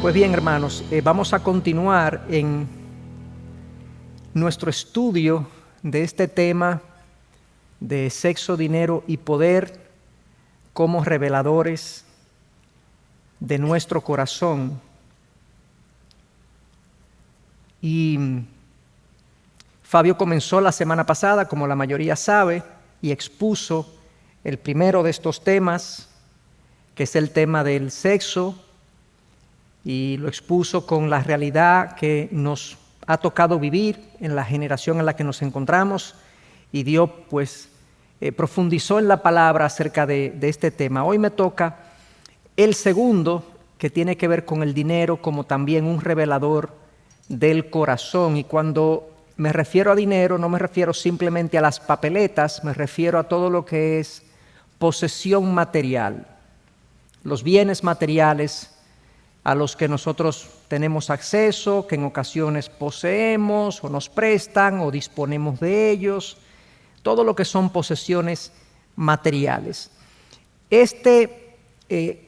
Pues bien, hermanos, vamos a continuar en nuestro estudio de este tema de sexo, dinero y poder como reveladores de nuestro corazón. Y Fabio comenzó la semana pasada, como la mayoría sabe, y expuso el primero de estos temas, que es el tema del sexo, y lo expuso con la realidad que nos ha tocado vivir en la generación en la que nos encontramos, y Dios profundizó en la palabra acerca de este tema. Hoy me toca el segundo, que tiene que ver con el dinero como también un revelador del corazón. Y cuando me refiero a dinero, no me refiero simplemente a las papeletas, me refiero a todo lo que es posesión material, los bienes materiales a los que nosotros tenemos acceso, que en ocasiones poseemos o nos prestan o disponemos de ellos, todo lo que son posesiones materiales. Este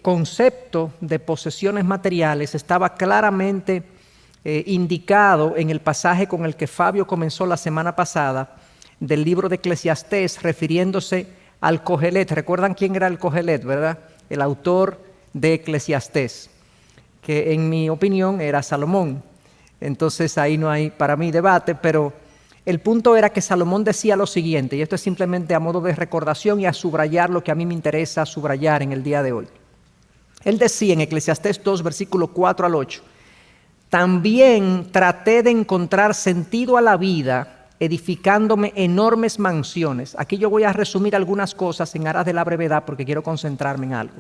concepto de posesiones materiales estaba claramente indicado en el pasaje con el que Fabio comenzó la semana pasada del libro de Eclesiastés, refiriéndose al Cogelet. ¿Recuerdan quién era el Cogelet, verdad? El autor de Eclesiastés, que en mi opinión era Salomón. Entonces ahí no hay para mí debate, pero el punto era que Salomón decía lo siguiente, y esto es simplemente a modo de recordación y a subrayar lo que a mí me interesa subrayar en el día de hoy. Él decía en Eclesiastés 2, versículo 4 al 8, también traté de encontrar sentido a la vida edificándome enormes mansiones. Aquí yo voy a resumir algunas cosas en aras de la brevedad porque quiero concentrarme en algo.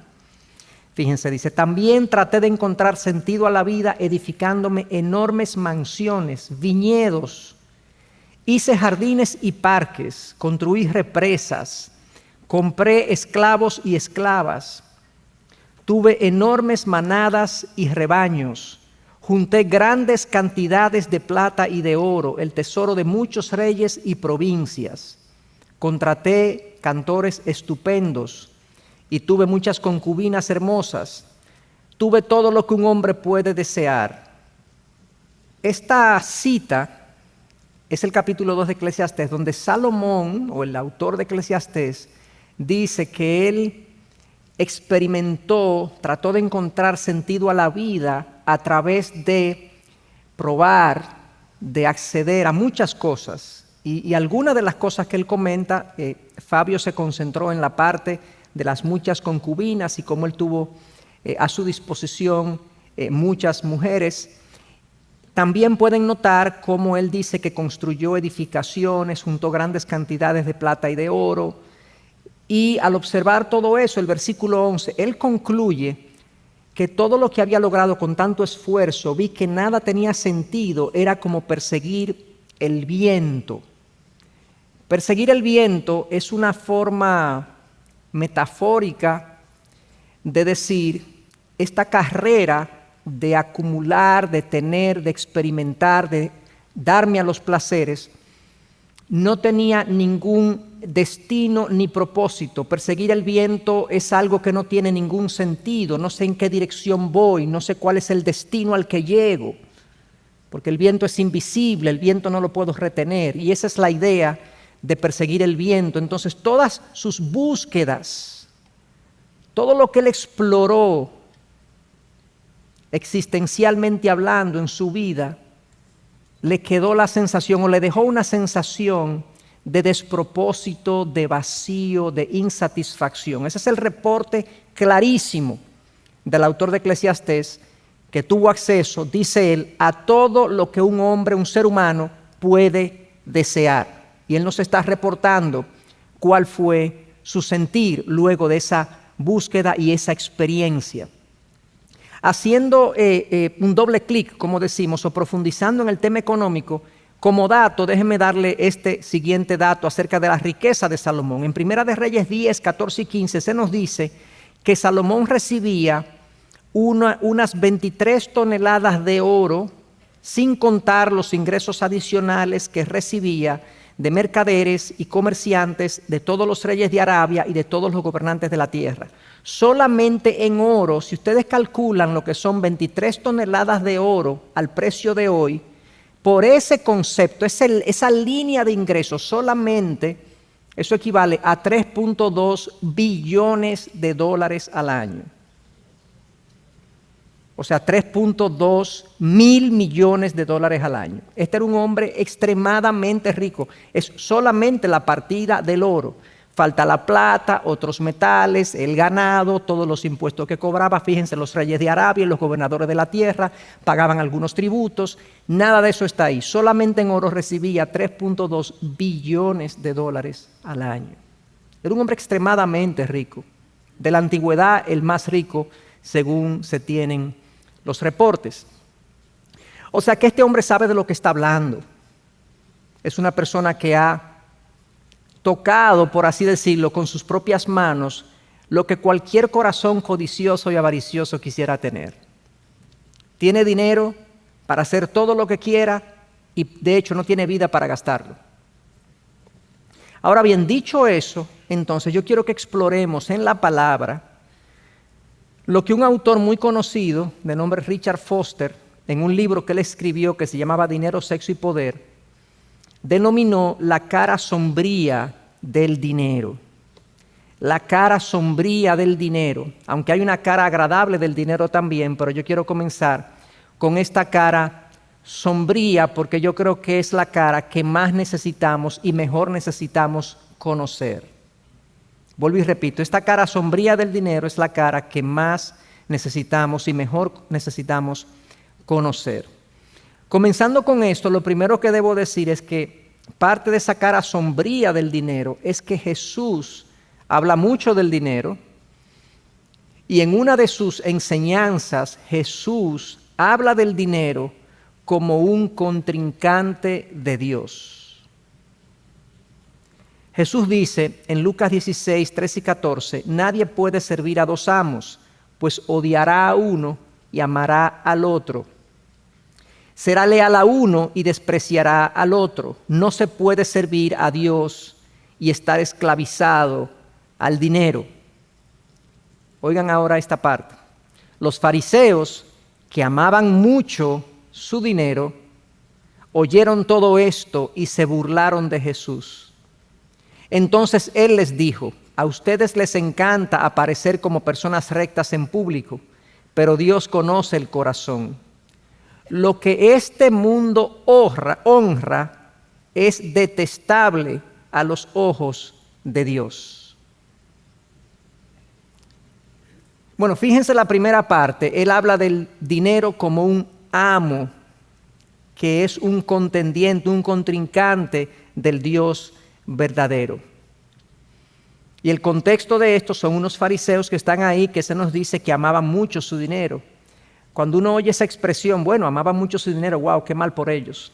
Fíjense, dice, también traté de encontrar sentido a la vida edificándome enormes mansiones, viñedos, hice jardines y parques, construí represas, compré esclavos y esclavas, tuve enormes manadas y rebaños, junté grandes cantidades de plata y de oro, el tesoro de muchos reyes y provincias, contraté cantores estupendos, y tuve muchas concubinas hermosas. Tuve todo lo que un hombre puede desear. Esta cita es el capítulo 2 de Eclesiastés, donde Salomón, o el autor de Eclesiastés, dice que él experimentó, trató de encontrar sentido a la vida a través de probar, de acceder a muchas cosas. Y algunas de las cosas que él comenta, Fabio se concentró en la parte de las muchas concubinas y cómo él tuvo a su disposición muchas mujeres. También pueden notar cómo él dice que construyó edificaciones, juntó grandes cantidades de plata y de oro. Y al observar todo eso, el versículo 11, él concluye que todo lo que había logrado con tanto esfuerzo, vi que nada tenía sentido, era como perseguir el viento. Perseguir el viento es una forma metafórica de decir esta carrera de acumular, de tener, de experimentar, de darme a los placeres, no tenía ningún destino ni propósito. Perseguir el viento es algo que no tiene ningún sentido, no sé en qué dirección voy, no sé cuál es el destino al que llego, porque el viento es invisible, el viento no lo puedo retener, y esa es la idea de perseguir el viento. Entonces todas sus búsquedas, todo lo que él exploró existencialmente hablando en su vida, le quedó la sensación o le dejó una sensación de despropósito, de vacío, de insatisfacción. Ese es el reporte clarísimo del autor de Eclesiastés, que tuvo acceso, dice él, a todo lo que un hombre, un ser humano puede desear. Y él nos está reportando cuál fue su sentir luego de esa búsqueda y esa experiencia. Haciendo un doble clic, como decimos, o profundizando en el tema económico, como dato, déjenme darle este siguiente dato acerca de la riqueza de Salomón. En Primera de Reyes 10, 14 y 15 se nos dice que Salomón recibía unas 23 toneladas de oro, sin contar los ingresos adicionales que recibía de mercaderes y comerciantes, de todos los reyes de Arabia y de todos los gobernantes de la tierra. Solamente en oro, si ustedes calculan lo que son 23 toneladas de oro al precio de hoy, por ese concepto, esa línea de ingresos, solamente eso equivale a 3.2 billones de dólares al año. O sea, 3.2 mil millones de dólares al año. Este era un hombre extremadamente rico. Es solamente la partida del oro. Falta la plata, otros metales, el ganado, todos los impuestos que cobraba. Fíjense, los reyes de Arabia, los gobernadores de la tierra, pagaban algunos tributos. Nada de eso está ahí. Solamente en oro recibía 3.2 billones de dólares al año. Era un hombre extremadamente rico. De la antigüedad, el más rico, según se tienen los reportes. O sea que este hombre sabe de lo que está hablando. Es una persona que ha tocado, por así decirlo, con sus propias manos lo que cualquier corazón codicioso y avaricioso quisiera tener. Tiene dinero para hacer todo lo que quiera y de hecho no tiene vida para gastarlo. Ahora bien, dicho eso, entonces yo quiero que exploremos en la palabra lo que un autor muy conocido, de nombre Richard Foster, en un libro que él escribió que se llamaba Dinero, Sexo y Poder, denominó la cara sombría del dinero. La cara sombría del dinero, aunque hay una cara agradable del dinero también, pero yo quiero comenzar con esta cara sombría porque yo creo que es la cara que más necesitamos y mejor necesitamos conocer. Vuelvo y repito, esta cara sombría del dinero es la cara que más necesitamos y mejor necesitamos conocer. Comenzando con esto, lo primero que debo decir es que parte de esa cara sombría del dinero es que Jesús habla mucho del dinero y en una de sus enseñanzas Jesús habla del dinero como un contrincante de Dios. Jesús dice en Lucas 16, 13 y 14, nadie puede servir a dos amos, pues odiará a uno y amará al otro. Será leal a uno y despreciará al otro. No se puede servir a Dios y estar esclavizado al dinero. Oigan ahora esta parte. Los fariseos, que amaban mucho su dinero, oyeron todo esto y se burlaron de Jesús. Entonces él les dijo, a ustedes les encanta aparecer como personas rectas en público, pero Dios conoce el corazón. Lo que este mundo honra es detestable a los ojos de Dios. Bueno, fíjense la primera parte. Él habla del dinero como un amo, que es un contendiente, un contrincante del Dios verdadero. Y el contexto de esto son unos fariseos que están ahí, que se nos dice que amaban mucho su dinero. Cuando uno oye esa expresión, bueno, amaban mucho su dinero, wow, qué mal por ellos.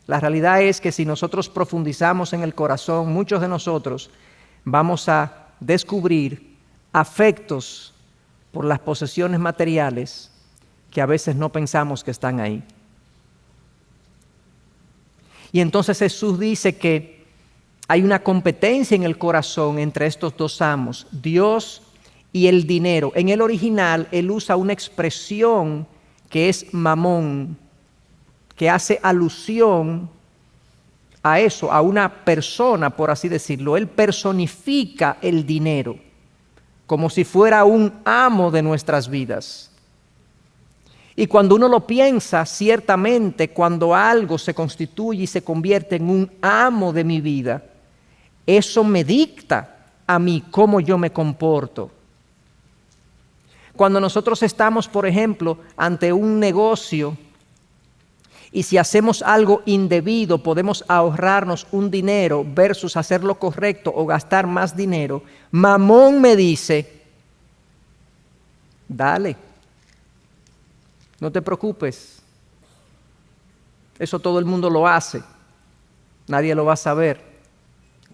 La realidad es que si nosotros profundizamos en el corazón, muchos de nosotros vamos a descubrir afectos por las posesiones materiales que a veces no pensamos que están ahí. Y entonces Jesús dice que hay una competencia en el corazón entre estos dos amos, Dios y el dinero. En el original, él usa una expresión que es mamón, que hace alusión a eso, a una persona, por así decirlo. Él personifica el dinero como si fuera un amo de nuestras vidas. Y cuando uno lo piensa, ciertamente, cuando algo se constituye y se convierte en un amo de mi vida, eso me dicta a mí cómo yo me comporto. Cuando nosotros estamos, por ejemplo, ante un negocio y si hacemos algo indebido podemos ahorrarnos un dinero versus hacer lo correcto o gastar más dinero, Mamón me dice, dale, no te preocupes, eso todo el mundo lo hace, nadie lo va a saber.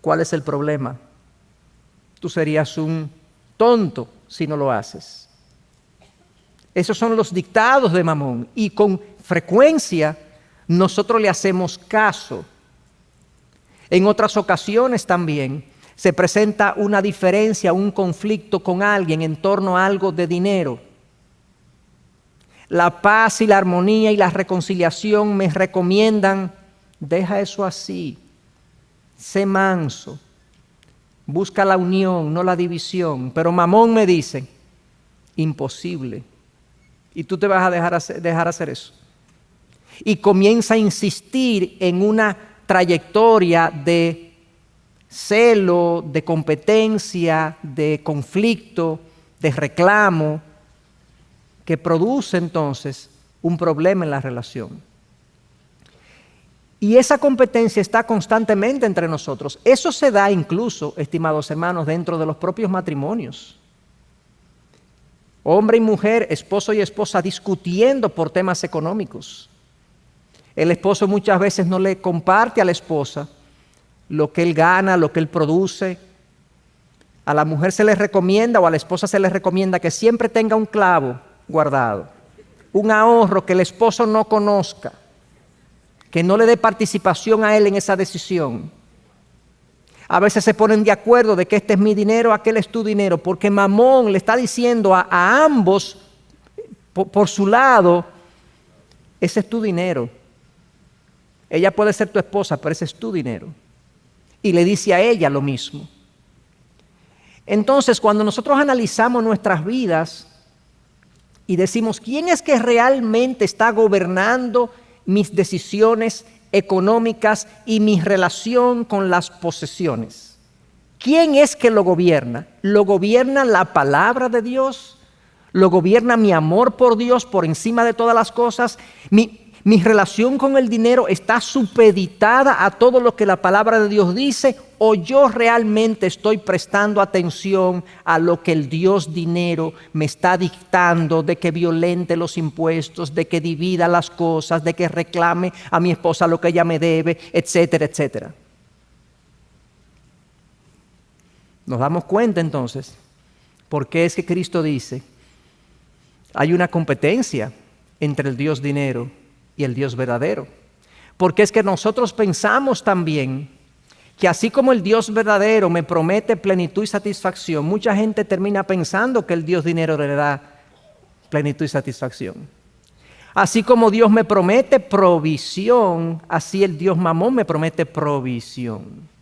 ¿Cuál es el problema? Tú serías un tonto si no lo haces. Esos son los dictados de Mamón y con frecuencia nosotros le hacemos caso. En otras ocasiones también se presenta una diferencia, un conflicto con alguien en torno a algo de dinero. La paz y la armonía y la reconciliación me recomiendan, deja eso así, sé manso, busca la unión, no la división. Pero Mamón me dice, imposible. Y tú te vas a dejar hacer eso. Y comienza a insistir en una trayectoria de celo, de competencia, de conflicto, de reclamo, que produce entonces un problema en la relación. Y esa competencia está constantemente entre nosotros. Eso se da incluso, estimados hermanos, dentro de los propios matrimonios. Hombre y mujer, esposo y esposa discutiendo por temas económicos. El esposo muchas veces no le comparte a la esposa lo que él gana, lo que él produce. A la mujer se le recomienda o a la esposa se le recomienda que siempre tenga un clavo guardado, un ahorro que el esposo no conozca, que no le dé participación a él en esa decisión. A veces se ponen de acuerdo de que este es mi dinero, aquel es tu dinero, porque Mamón le está diciendo a ambos, por su lado, ese es tu dinero. Ella puede ser tu esposa, pero ese es tu dinero. Y le dice a ella lo mismo. Entonces, cuando nosotros analizamos nuestras vidas y decimos, ¿quién es que realmente está gobernando mis decisiones económicas y mi relación con las posesiones? ¿Quién es que lo gobierna? ¿Lo gobierna la palabra de Dios? ¿Lo gobierna mi amor por Dios por encima de todas las cosas? ¿Mi relación con el dinero está supeditada a todo lo que la palabra de Dios dice? ¿O yo realmente estoy prestando atención a lo que el Dios dinero me está dictando, de que violente los impuestos, de que divida las cosas, de que reclame a mi esposa lo que ella me debe, etcétera, etcétera? Nos damos cuenta entonces por qué es que Cristo dice, hay una competencia entre el Dios dinero y el Dios verdadero. Porque es que nosotros pensamos también que así como el Dios verdadero me promete plenitud y satisfacción, mucha gente termina pensando que el Dios dinero le da plenitud y satisfacción. Así como Dios me promete provisión, así el Dios Mamón me promete provisión.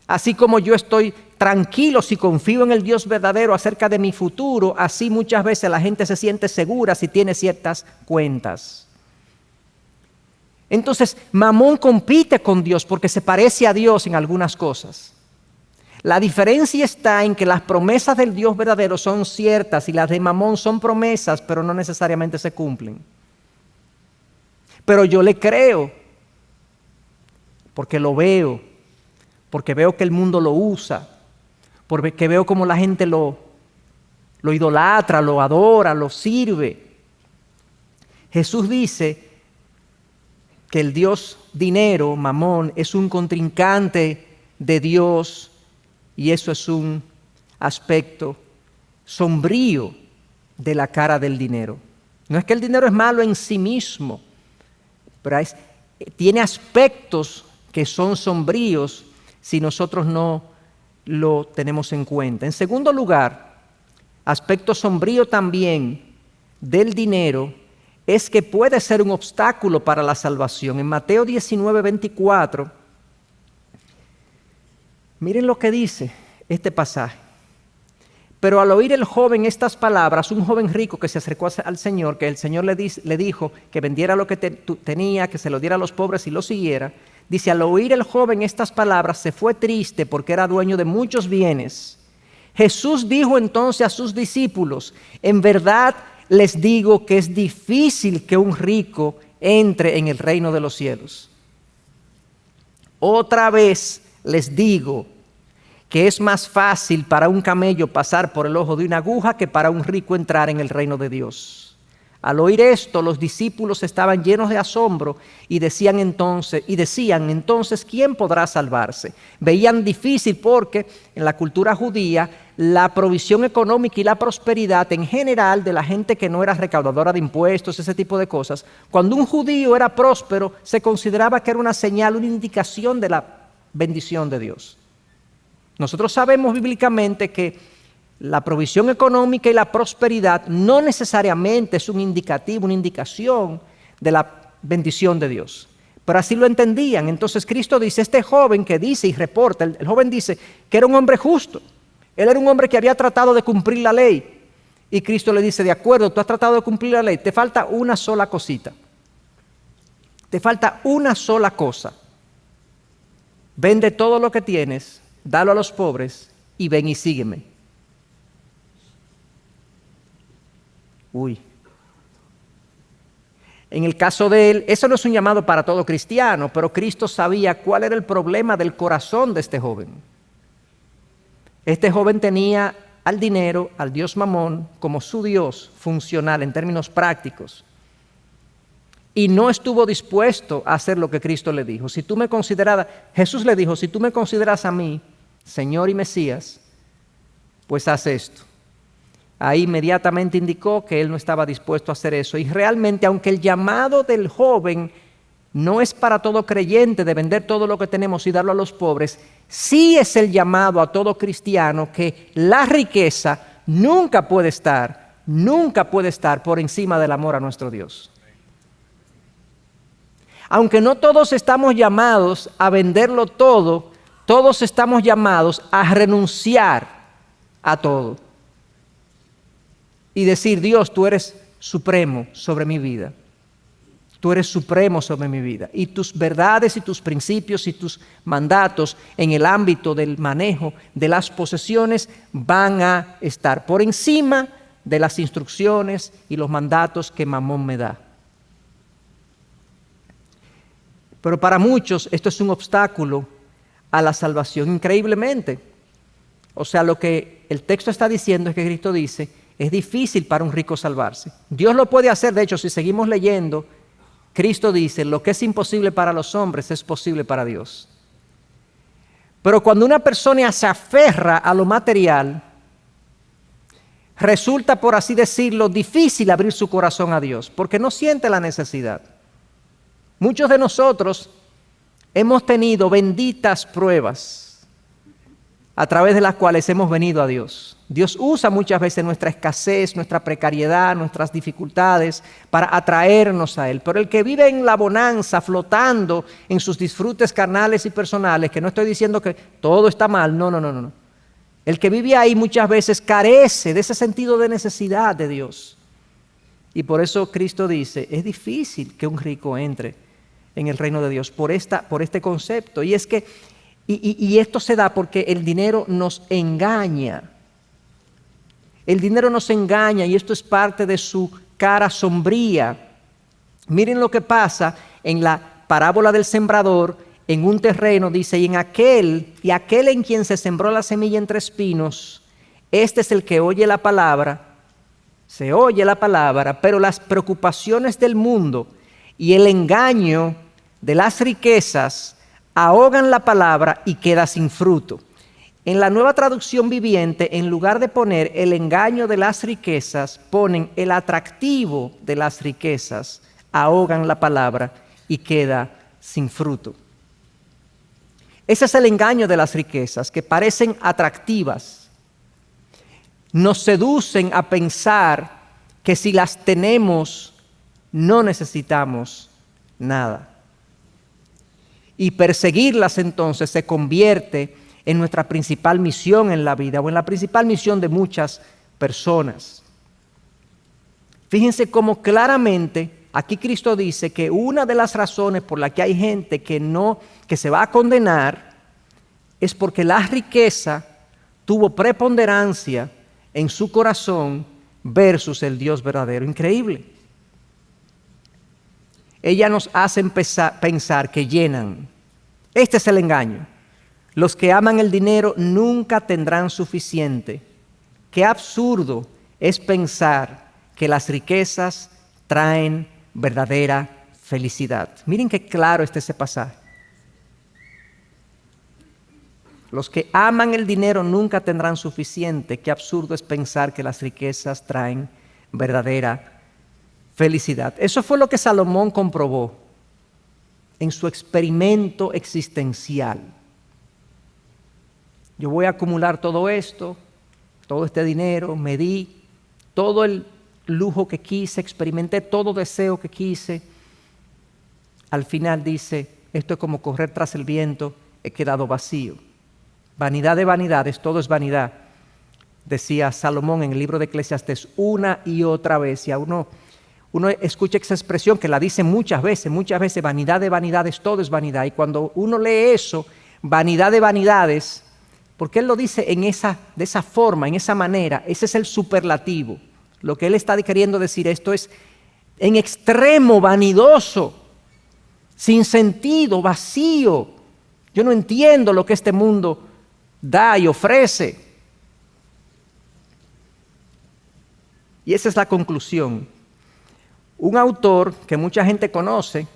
Así como yo estoy tranquilo si confío en el Dios verdadero acerca de mi futuro, así muchas veces la gente se siente segura si tiene ciertas cuentas. Entonces, Mamón compite con Dios porque se parece a Dios en algunas cosas. La diferencia está en que las promesas del Dios verdadero son ciertas y las de Mamón son promesas, pero no necesariamente se cumplen. Pero yo le creo porque lo veo, porque veo que el mundo lo usa, porque veo cómo la gente lo idolatra, lo adora, lo sirve. Jesús dice que el Dios dinero, Mamón, es un contrincante de Dios y eso es un aspecto sombrío de la cara del dinero. No es que el dinero es malo en sí mismo, pero tiene aspectos que son sombríos si nosotros no lo tenemos en cuenta. En segundo lugar, aspecto sombrío también del dinero es que puede ser un obstáculo para la salvación. En Mateo 19:24, miren lo que dice este pasaje. Pero al oír el joven estas palabras, un joven rico que se acercó al Señor, que el Señor le dijo que vendiera lo que tenía, que se lo diera a los pobres y lo siguiera, dice, al oír el joven estas palabras, se fue triste porque era dueño de muchos bienes. Jesús dijo entonces a sus discípulos, en verdad les digo que es difícil que un rico entre en el reino de los cielos. Otra vez les digo que es más fácil para un camello pasar por el ojo de una aguja que para un rico entrar en el reino de Dios. Al oír esto, los discípulos estaban llenos de asombro y decían entonces, ¿quién podrá salvarse? Veían difícil porque en la cultura judía la provisión económica y la prosperidad en general de la gente que no era recaudadora de impuestos, ese tipo de cosas, cuando un judío era próspero, se consideraba que era una señal, una indicación de la bendición de Dios. Nosotros sabemos bíblicamente que la provisión económica y la prosperidad no necesariamente es un indicativo, una indicación de la bendición de Dios. Pero así lo entendían. Entonces Cristo dice, este joven que dice y reporta, el joven dice que era un hombre justo. Él era un hombre que había tratado de cumplir la ley. Y Cristo le dice, de acuerdo, tú has tratado de cumplir la ley, te falta una sola cosita. Te falta una sola cosa. Vende todo lo que tienes, dalo a los pobres y ven y sígueme. En el caso de él, eso no es un llamado para todo cristiano, pero Cristo sabía cuál era el problema del corazón de este joven. Este joven tenía al dinero, al dios Mamón, como su dios funcional en términos prácticos. Y no estuvo dispuesto a hacer lo que Cristo le dijo. Jesús le dijo, si tú me consideras a mí, Señor y Mesías, pues haz esto. Ahí inmediatamente indicó que él no estaba dispuesto a hacer eso. Y realmente, aunque el llamado del joven no es para todo creyente de vender todo lo que tenemos y darlo a los pobres, sí es el llamado a todo cristiano que la riqueza nunca puede estar por encima del amor a nuestro Dios. Aunque no todos estamos llamados a venderlo todo, todos estamos llamados a renunciar a todo. Y decir, Dios, tú eres supremo sobre mi vida. Tú eres supremo sobre mi vida. Y tus verdades y tus principios y tus mandatos en el ámbito del manejo de las posesiones van a estar por encima de las instrucciones y los mandatos que Mamón me da. Pero para muchos esto es un obstáculo a la salvación, increíblemente. O sea, lo que el texto está diciendo es que Cristo dice, es difícil para un rico salvarse. Dios lo puede hacer, de hecho, si seguimos leyendo, Cristo dice, lo que es imposible para los hombres es posible para Dios. Pero cuando una persona se aferra a lo material, resulta, por así decirlo, difícil abrir su corazón a Dios, porque no siente la necesidad. Muchos de nosotros hemos tenido benditas pruebas a través de las cuales hemos venido a Dios. Dios usa muchas veces nuestra escasez, nuestra precariedad, nuestras dificultades para atraernos a Él. Pero el que vive en la bonanza, flotando en sus disfrutes carnales y personales, que no estoy diciendo que todo está mal, no. El que vive ahí muchas veces carece de ese sentido de necesidad de Dios. Y por eso Cristo dice, es difícil que un rico entre en el reino de Dios por este concepto. Y es que Y esto se da porque el dinero nos engaña. El dinero nos engaña y esto es parte de su cara sombría. Miren lo que pasa en la parábola del sembrador. En un terreno dice, y aquel en quien se sembró la semilla entre espinos, este es el que oye la palabra, se oye la palabra, pero las preocupaciones del mundo y el engaño de las riquezas ahogan la palabra y queda sin fruto. En la Nueva Traducción Viviente, en lugar de poner el engaño de las riquezas, ponen el atractivo de las riquezas, ahogan la palabra y queda sin fruto. Ese es el engaño de las riquezas, que parecen atractivas. Nos seducen a pensar que si las tenemos, no necesitamos nada. Y perseguirlas entonces se convierte en nuestra principal misión en la vida o en la principal misión de muchas personas. Fíjense cómo claramente aquí Cristo dice que una de las razones por la que hay gente que se va a condenar es porque la riqueza tuvo preponderancia en su corazón versus el Dios verdadero. Increíble. Ella nos hace pensar que llenan. Este es el engaño. Los que aman el dinero nunca tendrán suficiente. Qué absurdo es pensar que las riquezas traen verdadera felicidad. Miren qué claro está ese pasaje. Los que aman el dinero nunca tendrán suficiente. Qué absurdo es pensar que las riquezas traen verdadera felicidad. Eso fue lo que Salomón comprobó en su experimento existencial. Yo voy a acumular todo esto, todo este dinero, me di todo el lujo que quise, experimenté todo deseo que quise. Al final dice, esto es como correr tras el viento, he quedado vacío. Vanidad de vanidades, todo es vanidad, decía Salomón en el libro de Eclesiastés una y otra vez. Y a uno escucha esa expresión que la dice muchas veces, vanidad de vanidades, todo es vanidad. Y cuando uno lee eso, vanidad de vanidades, porque él lo dice de esa forma, en esa manera, ese es el superlativo. Lo que él está queriendo decir, esto es en extremo vanidoso, sin sentido, vacío. Yo no entiendo lo que este mundo da y ofrece. Y esa es la conclusión. Un autor que mucha gente conoce,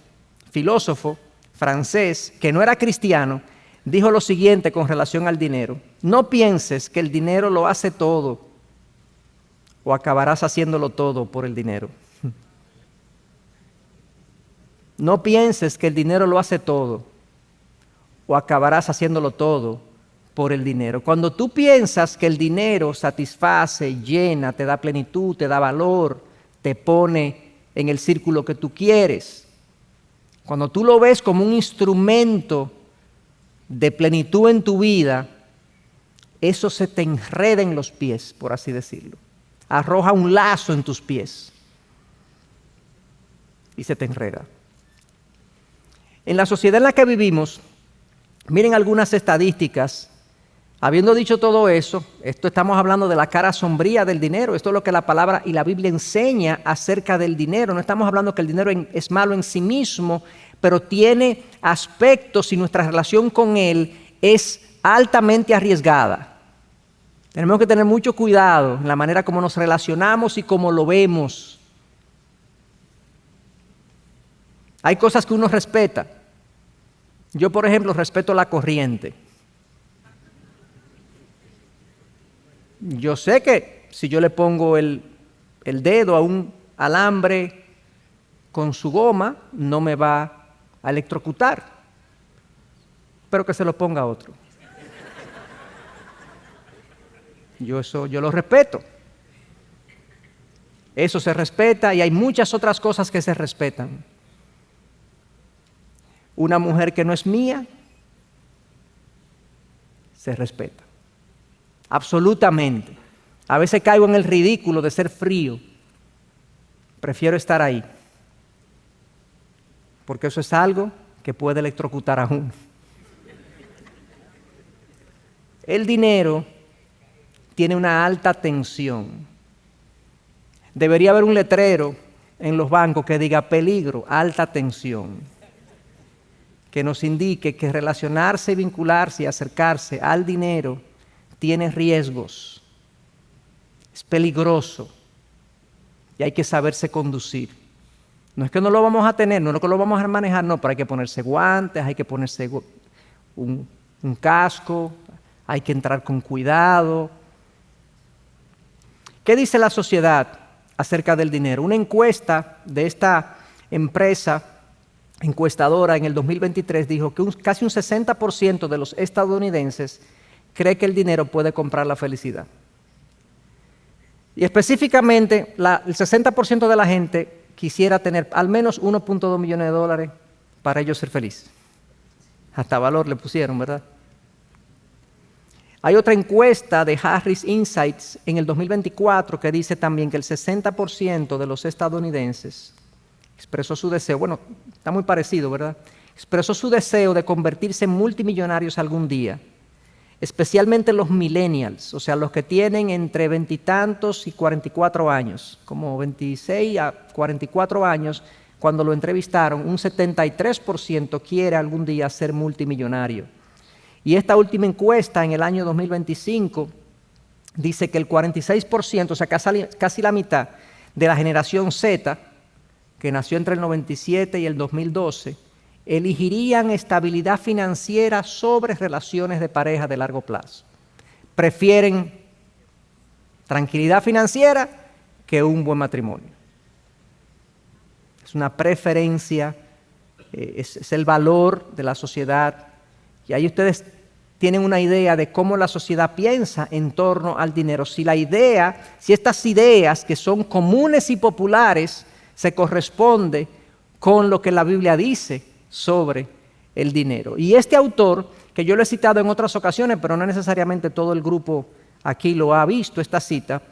filósofo francés, que no era cristiano, dijo lo siguiente con relación al dinero: no pienses que el dinero lo hace todo o acabarás haciéndolo todo por el dinero. No pienses que el dinero lo hace todo o acabarás haciéndolo todo por el dinero. Cuando tú piensas que el dinero satisface, llena, te da plenitud, te da valor, te pone en el círculo que tú quieres, cuando tú lo ves como un instrumento de plenitud en tu vida, eso se te enreda en los pies, por así decirlo. Arroja un lazo en tus pies y se te enreda. En la sociedad en la que vivimos, miren algunas estadísticas. Habiendo dicho todo eso, esto estamos hablando de la cara sombría del dinero. Esto es lo que la palabra y la Biblia enseña acerca del dinero. No estamos hablando que el dinero es malo en sí mismo, pero tiene aspectos y nuestra relación con él es altamente arriesgada. Tenemos que tener mucho cuidado en la manera como nos relacionamos y cómo lo vemos. Hay cosas que uno respeta. Yo, por ejemplo, respeto la corriente. Yo sé que si yo le pongo el dedo a un alambre con su goma, no me va a electrocutar, pero que se lo ponga a otro. Yo lo respeto. Eso se respeta y hay muchas otras cosas que se respetan. Una mujer que no es mía, se respeta. Absolutamente. A veces caigo en el ridículo de ser frío. Prefiero estar ahí. Porque eso es algo que puede electrocutar a uno. El dinero tiene una alta tensión. Debería haber un letrero en los bancos que diga peligro, alta tensión, que nos indique que relacionarse, vincularse y acercarse al dinero tiene riesgos, es peligroso y hay que saberse conducir. No es que no lo vamos a tener, no es que lo vamos a manejar, no, pero hay que ponerse guantes, hay que ponerse un casco, hay que entrar con cuidado. ¿Qué dice la sociedad acerca del dinero? Una encuesta de esta empresa encuestadora en el 2023 dijo que casi un 60% de los estadounidenses cree que el dinero puede comprar la felicidad. Y específicamente, el 60% de la gente quisiera tener al menos 1.2 millones de dólares para ellos ser felices. Hasta valor le pusieron, ¿verdad? Hay otra encuesta de Harris Insights en el 2024 que dice también que el 60% de los estadounidenses expresó su deseo, bueno, está muy parecido, ¿verdad? Expresó su deseo de convertirse en multimillonarios algún día, especialmente los millennials, o sea, los que tienen entre veintitantos y 44 años, como 26 a 44 años, cuando lo entrevistaron, un 73% quiere algún día ser multimillonario. Y esta última encuesta en el año 2025 dice que el 46%, o sea, casi la mitad de la generación Z, que nació entre el 97 y el 2012, elegirían estabilidad financiera sobre relaciones de pareja de largo plazo. Prefieren tranquilidad financiera que un buen matrimonio. Es una preferencia, es el valor de la sociedad. Y ahí ustedes tienen una idea de cómo la sociedad piensa en torno al dinero. Si estas ideas que son comunes y populares se corresponde con lo que la Biblia dice sobre el dinero. Y este autor, que yo lo he citado en otras ocasiones, pero no necesariamente todo el grupo aquí lo ha visto, esta cita,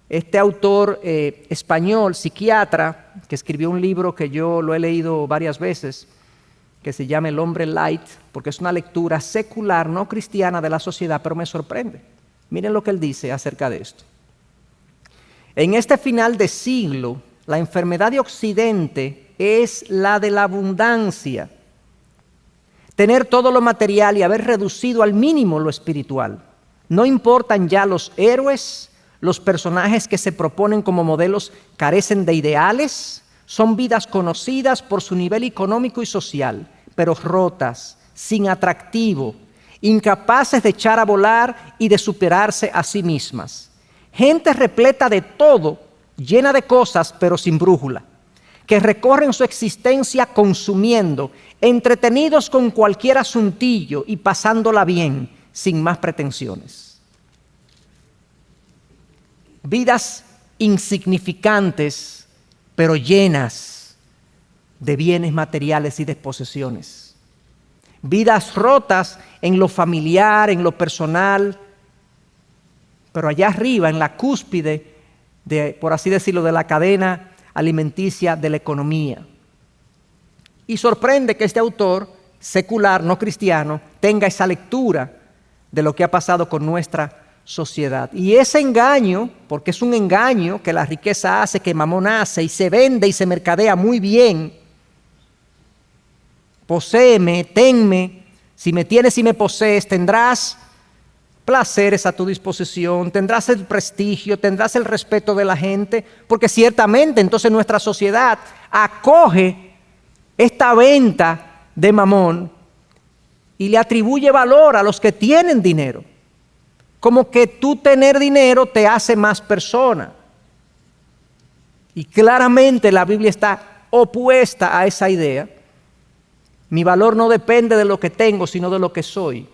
este autor español, psiquiatra, que escribió un libro que yo lo he leído varias veces, que se llama El hombre light, porque es una lectura secular, no cristiana de la sociedad, pero me sorprende. Miren lo que él dice acerca de esto. En este final de siglo, la enfermedad de Occidente es la de la abundancia. Tener todo lo material y haber reducido al mínimo lo espiritual. No importan ya los héroes, los personajes que se proponen como modelos carecen de ideales, son vidas conocidas por su nivel económico y social, pero rotas, sin atractivo, incapaces de echar a volar y de superarse a sí mismas. Gente repleta de todo, llena de cosas, pero sin brújula, que recorren su existencia consumiendo, entretenidos con cualquier asuntillo y pasándola bien, sin más pretensiones. Vidas insignificantes, pero llenas de bienes materiales y de posesiones. Vidas rotas en lo familiar, en lo personal, pero allá arriba, en la cúspide de, por así decirlo, de la cadena alimenticia de la economía. Y sorprende que este autor secular, no cristiano, tenga esa lectura de lo que ha pasado con nuestra sociedad. Y ese engaño, porque es un engaño que la riqueza hace, que Mamón hace y se vende y se mercadea muy bien. Poséeme, tenme, si me tienes y me posees, tendrás placeres a tu disposición, tendrás el prestigio, tendrás el respeto de la gente, porque ciertamente entonces nuestra sociedad acoge esta venta de Mamón y le atribuye valor a los que tienen dinero. Como que tú tener dinero te hace más persona. Y claramente la Biblia está opuesta a esa idea. Mi valor no depende de lo que tengo, sino de lo que soy.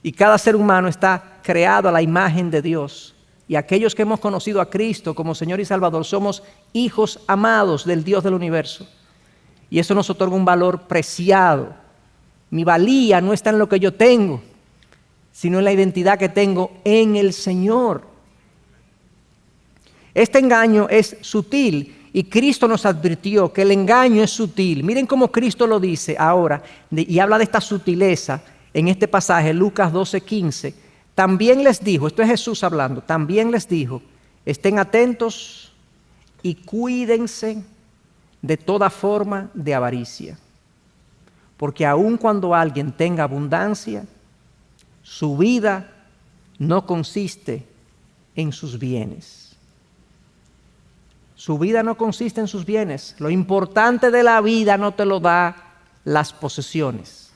Y cada ser humano está creado a la imagen de Dios. Y aquellos que hemos conocido a Cristo como Señor y Salvador somos hijos amados del Dios del universo. Y eso nos otorga un valor preciado. Mi valía no está en lo que yo tengo, sino en la identidad que tengo en el Señor. Este engaño es sutil y Cristo nos advirtió que el engaño es sutil. Miren cómo Cristo lo dice ahora y habla de esta sutileza en este pasaje, Lucas 12:15. También les dijo, esto es Jesús hablando, también les dijo, estén atentos y cuídense de toda forma de avaricia. Porque aun cuando alguien tenga abundancia, su vida no consiste en sus bienes. Su vida no consiste en sus bienes. Lo importante de la vida no te lo da las posesiones.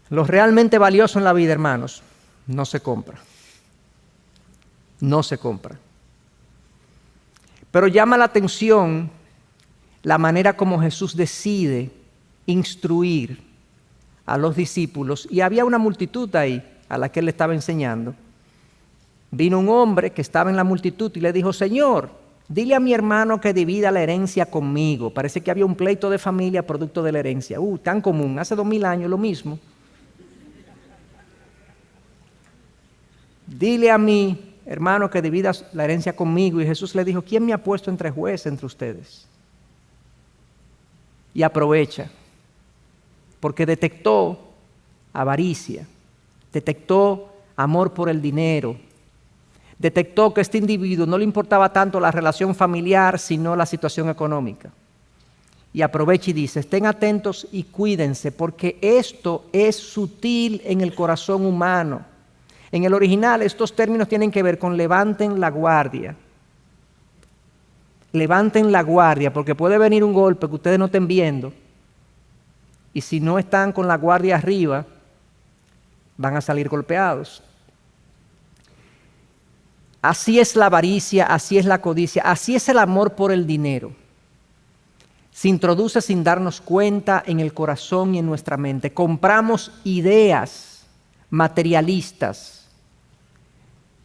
Lo realmente valioso en la vida, hermanos, no se compra. No se compra. Pero llama la atención la manera como Jesús decide instruir a los discípulos, y había una multitud ahí a la que él le estaba enseñando. Vino un hombre que estaba en la multitud y le dijo, Señor, dile a mi hermano que divida la herencia conmigo. Parece que había un pleito de familia producto de la herencia. Tan común, hace 2000 años lo mismo. Dile a mi hermano que divida la herencia conmigo. Y Jesús le dijo, ¿quién me ha puesto entre jueces entre ustedes? Y aprovecha, porque detectó avaricia, detectó amor por el dinero, detectó que a este individuo no le importaba tanto la relación familiar, sino la situación económica. Y aprovecha y dice, estén atentos y cuídense, porque esto es sutil en el corazón humano. En el original estos términos tienen que ver con levanten la guardia, levanten la guardia, porque puede venir un golpe que ustedes no estén viendo, y si no están con la guardia arriba, van a salir golpeados. Así es la avaricia, así es la codicia, así es el amor por el dinero. Se introduce sin darnos cuenta en el corazón y en nuestra mente. Compramos ideas materialistas,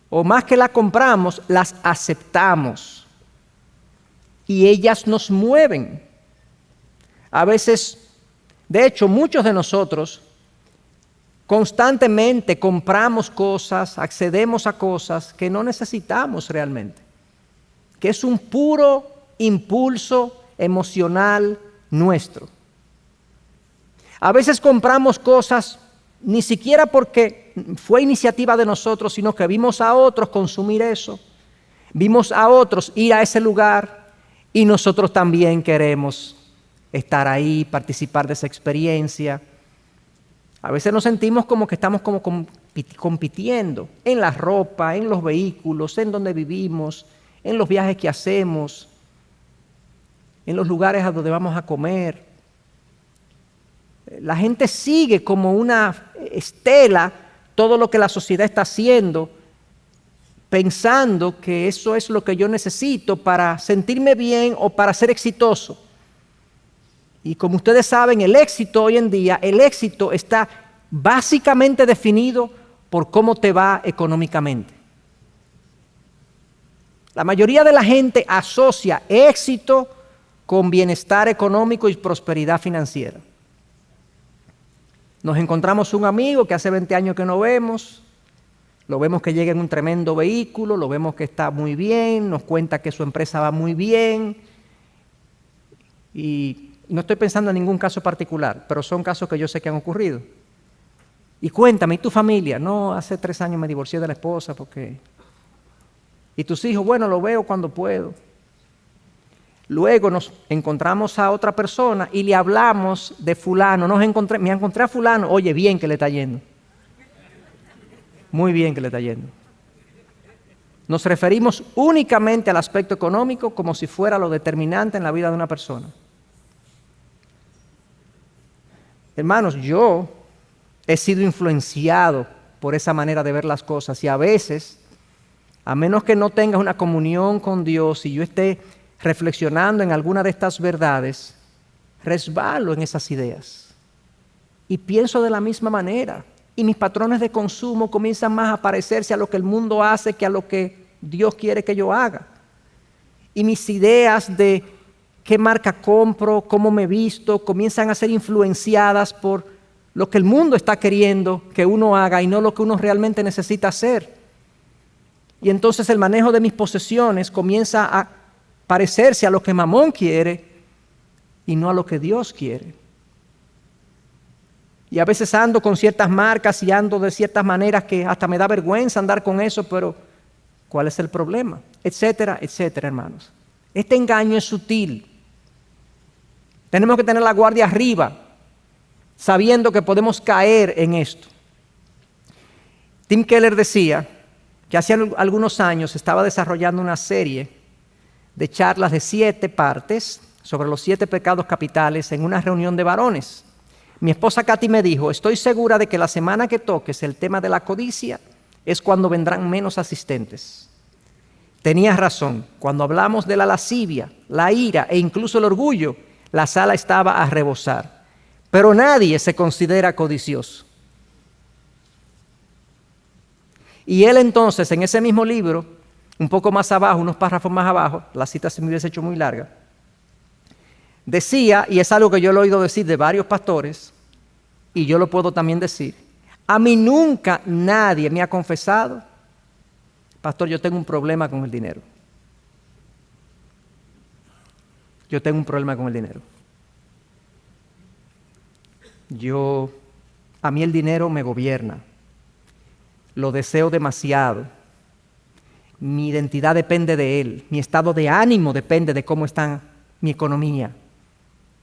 o más que las compramos, las aceptamos, y ellas nos mueven. A veces, de hecho, muchos de nosotros constantemente compramos cosas, accedemos a cosas que no necesitamos realmente, que es un puro impulso emocional nuestro. A veces compramos cosas ni siquiera porque fue iniciativa de nosotros, sino que vimos a otros consumir eso, vimos a otros ir a ese lugar y nosotros también queremos estar ahí, participar de esa experiencia. A veces nos sentimos como que estamos como compitiendo en la ropa, en los vehículos, en donde vivimos, en los viajes que hacemos, en los lugares a donde vamos a comer. La gente sigue como una estela todo lo que la sociedad está haciendo, pensando que eso es lo que yo necesito para sentirme bien o para ser exitoso. Y como ustedes saben, el éxito hoy en día, el éxito está básicamente definido por cómo te va económicamente. La mayoría de la gente asocia éxito con bienestar económico y prosperidad financiera. Nos encontramos un amigo que hace 20 años que no vemos, lo vemos que llega en un tremendo vehículo, lo vemos que está muy bien, nos cuenta que su empresa va muy bien, y no estoy pensando en ningún caso particular, pero son casos que yo sé que han ocurrido. Y cuéntame, ¿y tu familia? No, hace 3 años me divorcié de la esposa porque... ¿Y tus hijos? Bueno, lo veo cuando puedo. Luego nos encontramos a otra persona y le hablamos de fulano. Me encontré a fulano. Oye, bien que le está yendo. Muy bien que le está yendo. Nos referimos únicamente al aspecto económico como si fuera lo determinante en la vida de una persona. Hermanos, yo he sido influenciado por esa manera de ver las cosas, y a veces, a menos que no tenga una comunión con Dios y yo esté reflexionando en alguna de estas verdades, resbalo en esas ideas y pienso de la misma manera, y mis patrones de consumo comienzan más a parecerse a lo que el mundo hace que a lo que Dios quiere que yo haga, y mis ideas de qué marca compro, cómo me visto, comienzan a ser influenciadas por lo que el mundo está queriendo que uno haga y no lo que uno realmente necesita hacer. Y entonces el manejo de mis posesiones comienza a parecerse a lo que Mamón quiere y no a lo que Dios quiere. Y a veces ando con ciertas marcas y ando de ciertas maneras que hasta me da vergüenza andar con eso, pero ¿cuál es el problema? Etcétera, etcétera, hermanos. Este engaño es sutil. Tenemos que tener la guardia arriba, sabiendo que podemos caer en esto. Tim Keller decía que hace algunos años estaba desarrollando una serie de charlas de 7 partes sobre los 7 pecados capitales en una reunión de varones. Mi esposa Katy me dijo, estoy segura de que la semana que toques el tema de la codicia es cuando vendrán menos asistentes. Tenía razón, cuando hablamos de la lascivia, la ira e incluso el orgullo, la sala estaba a rebosar. Pero nadie se considera codicioso. Y él entonces, en ese mismo libro, un poco más abajo, unos párrafos más abajo, la cita se me hubiese hecho muy larga, decía, y es algo que yo lo he oído decir de varios pastores, y yo lo puedo también decir, a mí nunca nadie me ha confesado, pastor, yo tengo un problema con el dinero. Yo tengo un problema con el dinero. A mí el dinero me gobierna. Lo deseo demasiado. Mi identidad depende de él. Mi estado de ánimo depende de cómo está mi economía.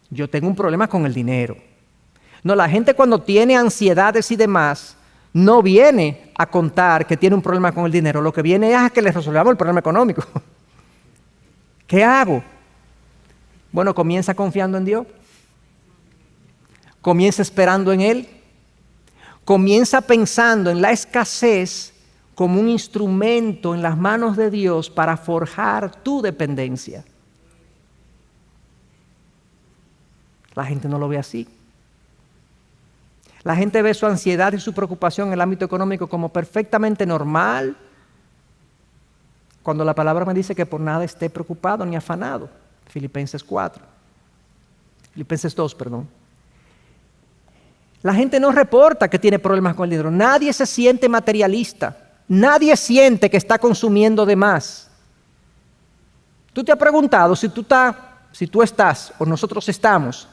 Yo tengo un problema con el dinero. No, la gente cuando tiene ansiedades y demás, no viene a contar que tiene un problema con el dinero. Lo que viene es a que le resolvamos el problema económico. ¿Qué hago? Bueno, comienza confiando en Dios. Comienza esperando en Él. Comienza pensando en la escasez como un instrumento en las manos de Dios para forjar tu dependencia. La gente no lo ve así. La gente ve su ansiedad y su preocupación en el ámbito económico como perfectamente normal, cuando la palabra me dice que por nada esté preocupado ni afanado. Filipenses 2, perdón. La gente no reporta que tiene problemas con el dinero. Nadie se siente materialista. Nadie siente que está consumiendo de más. ¿Tú te has preguntado si tú estás o nosotros estamos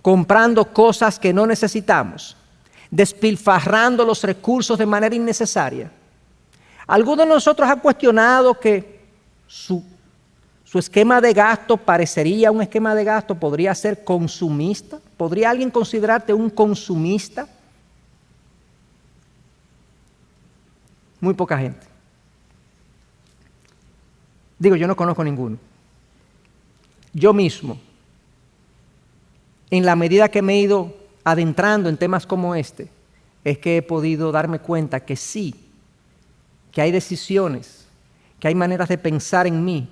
comprando cosas que no necesitamos, despilfarrando los recursos de manera innecesaria? ¿Alguno de nosotros ha cuestionado que su esquema de gasto parecería un esquema de gasto? ¿Podría ser consumista? ¿Podría alguien considerarte un consumista? Muy poca gente. Digo, yo no conozco ninguno. Yo mismo, en la medida que me he ido adentrando en temas como este, es que he podido darme cuenta que sí, que hay decisiones, que hay maneras de pensar en mí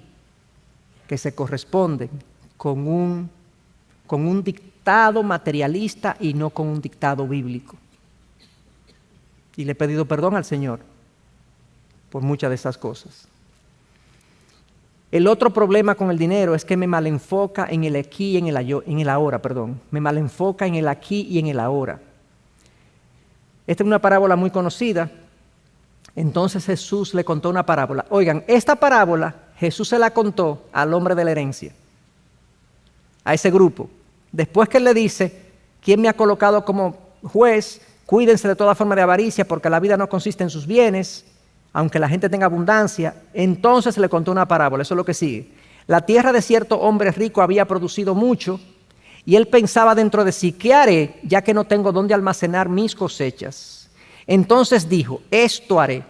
que se corresponden con un dictado materialista y no con un dictado bíblico. Y le he pedido perdón al Señor por muchas de esas cosas. El otro problema con el dinero es que me malenfoca en el aquí y en el ahora. Me malenfoca en el aquí y en el ahora. Esta es una parábola muy conocida. Entonces Jesús le contó una parábola. Oigan, esta parábola Jesús se la contó al hombre de la herencia, a ese grupo. Después que él le dice, ¿quién me ha colocado como juez? Cuídense de toda forma de avaricia, porque la vida no consiste en sus bienes, aunque la gente tenga abundancia. Entonces le contó una parábola, eso es lo que sigue. La tierra de cierto hombre rico había producido mucho, y él pensaba dentro de sí, ¿qué haré, ya que no tengo dónde almacenar mis cosechas? Entonces dijo, esto haré,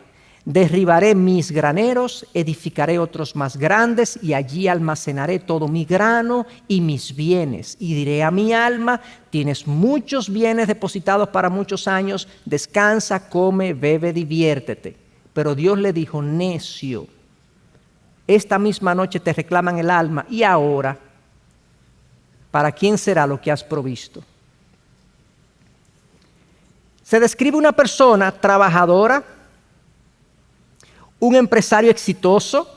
derribaré mis graneros, edificaré otros más grandes, y allí almacenaré todo mi grano y mis bienes. Y diré a mi alma, tienes muchos bienes depositados para muchos años, descansa, come, bebe, diviértete. Pero Dios le dijo, necio, esta misma noche te reclaman el alma, y ahora, ¿para quién será lo que has provisto? Se describe una persona trabajadora, un empresario exitoso,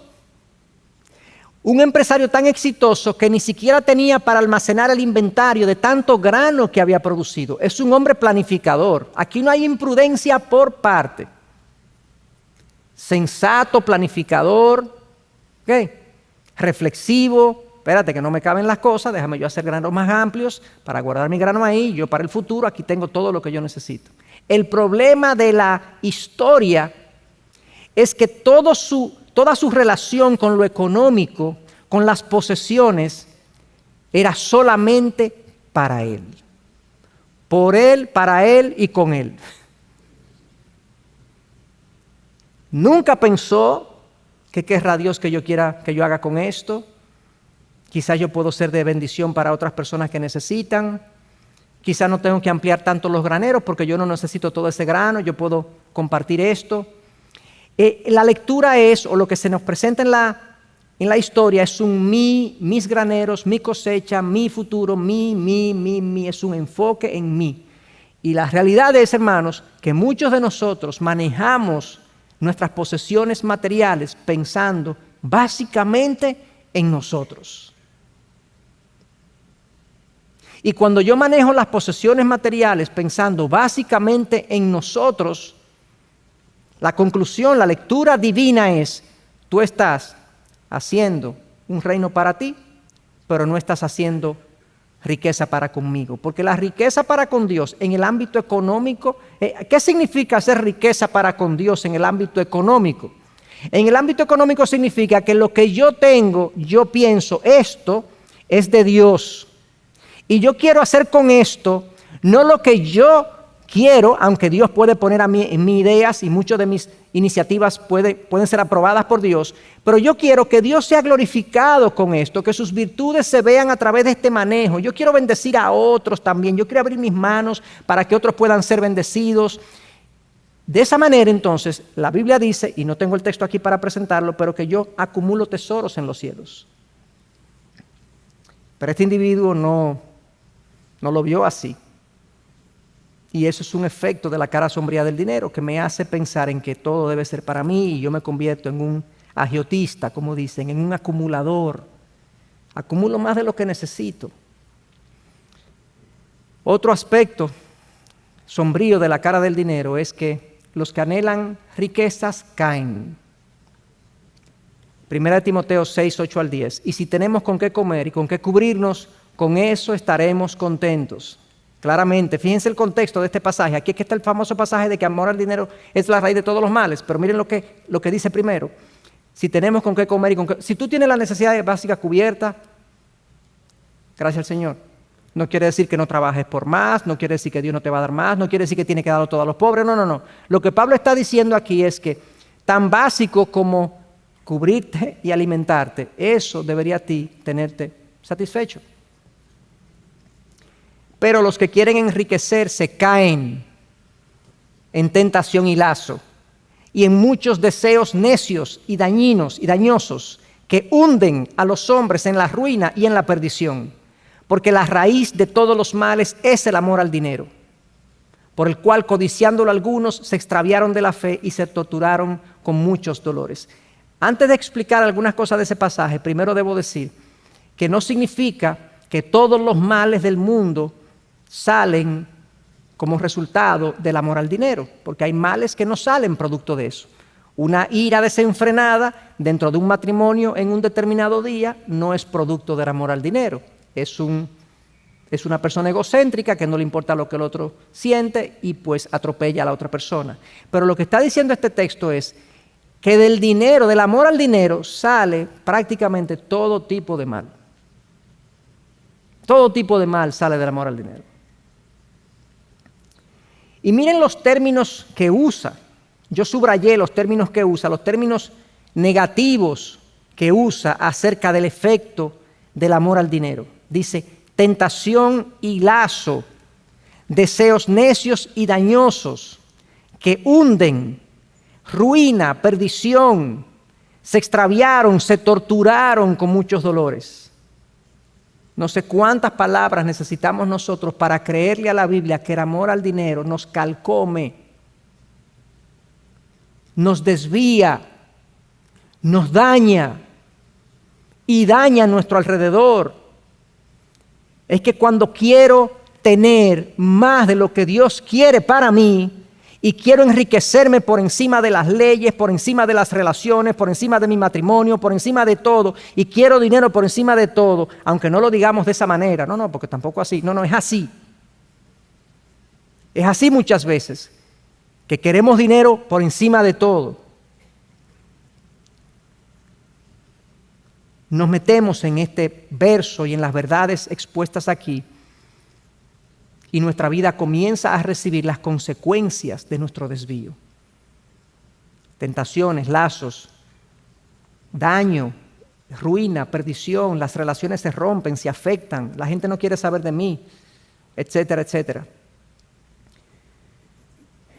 un empresario tan exitoso que ni siquiera tenía para almacenar el inventario de tanto grano que había producido. Es un hombre planificador. Aquí no hay imprudencia por parte. Sensato, planificador, reflexivo. Espérate que no me caben las cosas, déjame yo hacer granos más amplios para guardar mi grano ahí, yo para el futuro aquí tengo todo lo que yo necesito. El problema de la historia es que toda su relación con lo económico, con las posesiones, era solamente para él. Por él, para él y con él. Nunca pensó que querrá Dios que yo haga con esto. Quizás yo puedo ser de bendición para otras personas que necesitan. Quizás no tengo que ampliar tanto los graneros porque yo no necesito todo ese grano, yo puedo compartir esto. La lectura es, o lo que se nos presenta en la historia, es un mis graneros, mi cosecha, mi futuro, mi, es un enfoque en mí. Y la realidad es, hermanos, que muchos de nosotros manejamos nuestras posesiones materiales pensando básicamente en nosotros. Y cuando yo manejo las posesiones materiales pensando básicamente en nosotros, la conclusión, la lectura divina es, tú estás haciendo un reino para ti, pero no estás haciendo riqueza para conmigo. Porque la riqueza para con Dios en el ámbito económico, ¿qué significa hacer riqueza para con Dios en el ámbito económico? En el ámbito económico significa que lo que yo tengo, yo pienso, esto es de Dios. Y yo quiero hacer con esto no lo que yo quiero, aunque Dios puede poner en mí ideas y muchas de mis iniciativas pueden ser aprobadas por Dios, pero yo quiero que Dios sea glorificado con esto, que sus virtudes se vean a través de este manejo. Yo quiero bendecir a otros también, yo quiero abrir mis manos para que otros puedan ser bendecidos. De esa manera, entonces, la Biblia dice, y no tengo el texto aquí para presentarlo, pero que yo acumulo tesoros en los cielos. Pero este individuo no lo vio así. Y eso es un efecto de la cara sombría del dinero que me hace pensar en que todo debe ser para mí y yo me convierto en un agiotista, como dicen, en un acumulador. Acumulo más de lo que necesito. Otro aspecto sombrío de la cara del dinero es que los que anhelan riquezas caen. 1 Timoteo 6, 8 al 10. Y si tenemos con qué comer y con qué cubrirnos, con eso estaremos contentos. Claramente, fíjense el contexto de este pasaje. Aquí es que está el famoso pasaje de que amor al dinero es la raíz de todos los males. Pero miren lo que dice primero. Si tenemos con qué comer y con qué... Si tú tienes la necesidad básica cubierta, gracias al Señor. No quiere decir que no trabajes por más, no quiere decir que Dios no te va a dar más, no quiere decir que tiene que darlo todo a los pobres, no. Lo que Pablo está diciendo aquí es que tan básico como cubrirte y alimentarte, eso debería a ti tenerte satisfecho. Pero los que quieren enriquecerse caen en tentación y lazo, y en muchos deseos necios y dañosos que hunden a los hombres en la ruina y en la perdición. Porque la raíz de todos los males es el amor al dinero, por el cual, codiciándolo algunos, se extraviaron de la fe y se torturaron con muchos dolores. Antes de explicar algunas cosas de ese pasaje, primero debo decir que no significa que todos los males del mundo salen como resultado del amor al dinero, porque hay males que no salen producto de eso. Una ira desenfrenada dentro de un matrimonio en un determinado día no es producto del amor al dinero. Es una persona egocéntrica que no le importa lo que el otro siente y pues atropella a la otra persona. Pero lo que está diciendo este texto es que del dinero, del amor al dinero, sale prácticamente todo tipo de mal. Todo tipo de mal sale del amor al dinero. Y miren los términos que usa. Yo subrayé los términos que usa, los términos negativos que usa acerca del efecto del amor al dinero. Dice, tentación y lazo, deseos necios y dañosos que hunden, ruina, perdición, se extraviaron, se torturaron con muchos dolores. No sé cuántas palabras necesitamos nosotros para creerle a la Biblia que el amor al dinero nos calcome, nos desvía, nos daña y daña a nuestro alrededor. Es que cuando quiero tener más de lo que Dios quiere para mí y quiero enriquecerme por encima de las leyes, por encima de las relaciones, por encima de mi matrimonio, por encima de todo, y quiero dinero por encima de todo, aunque no lo digamos de esa manera, no, porque tampoco así, no, es así. Es así muchas veces, que queremos dinero por encima de todo. Nos metemos en este verso y en las verdades expuestas aquí y nuestra vida comienza a recibir las consecuencias de nuestro desvío. Tentaciones, lazos, daño, ruina, perdición, las relaciones se rompen, se afectan, la gente no quiere saber de mí, etcétera, etcétera.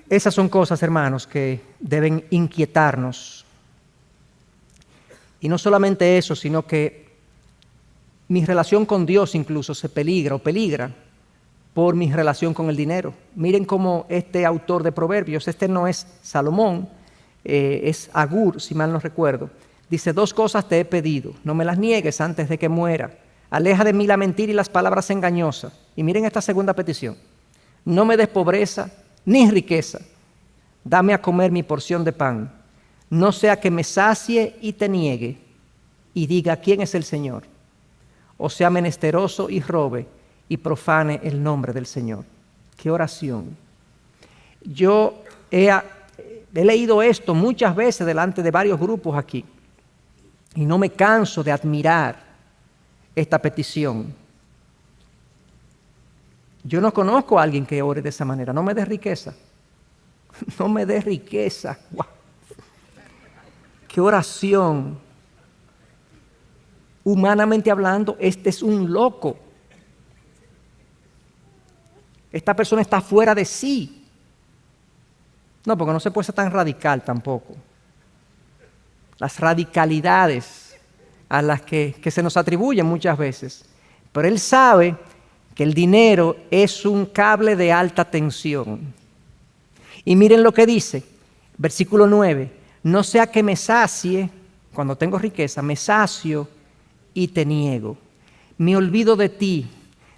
Esas son cosas, hermanos, que deben inquietarnos. Y no solamente eso, sino que mi relación con Dios incluso se peligra por mi relación con el dinero. Miren cómo este autor de Proverbios, este no es Salomón, es Agur, si mal no recuerdo, dice: 2 cosas te he pedido, no me las niegues antes de que muera. Aleja de mí la mentira y las palabras engañosas. Y miren esta segunda petición: no me des pobreza ni riqueza, dame a comer mi porción de pan. No sea que me sacie y te niegue y diga ¿quién es el Señor? O sea menesteroso y robe y profane el nombre del Señor. ¡Qué oración! Yo he leído esto muchas veces delante de varios grupos aquí y no me canso de admirar esta petición. Yo no conozco a alguien que ore de esa manera. No me des riqueza. No me des riqueza. ¡Wow! ¡Qué oración! Humanamente hablando, este es un loco. Esta persona está fuera de sí. No, porque no se puede ser tan radical tampoco. Las radicalidades a las que se nos atribuyen muchas veces. Pero él sabe que el dinero es un cable de alta tensión. Y miren lo que dice, versículo 9, no sea que me sacie, cuando tengo riqueza, me sacio y te niego. Me olvido de ti,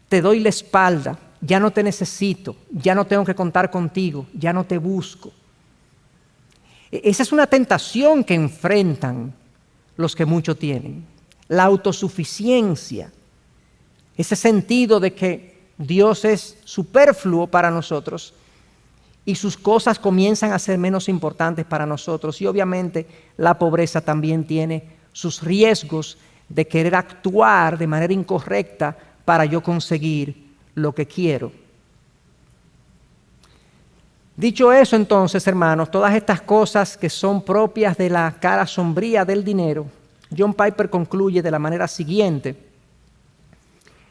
te doy la espalda, ya no te necesito, ya no tengo que contar contigo, ya no te busco. Esa es una tentación que enfrentan los que mucho tienen. La autosuficiencia, ese sentido de que Dios es superfluo para nosotros y sus cosas comienzan a ser menos importantes para nosotros. Y obviamente la pobreza también tiene sus riesgos de querer actuar de manera incorrecta para yo conseguir lo que quiero. Dicho eso, entonces, hermanos, todas estas cosas que son propias de la cara sombría del dinero, John Piper concluye de la manera siguiente: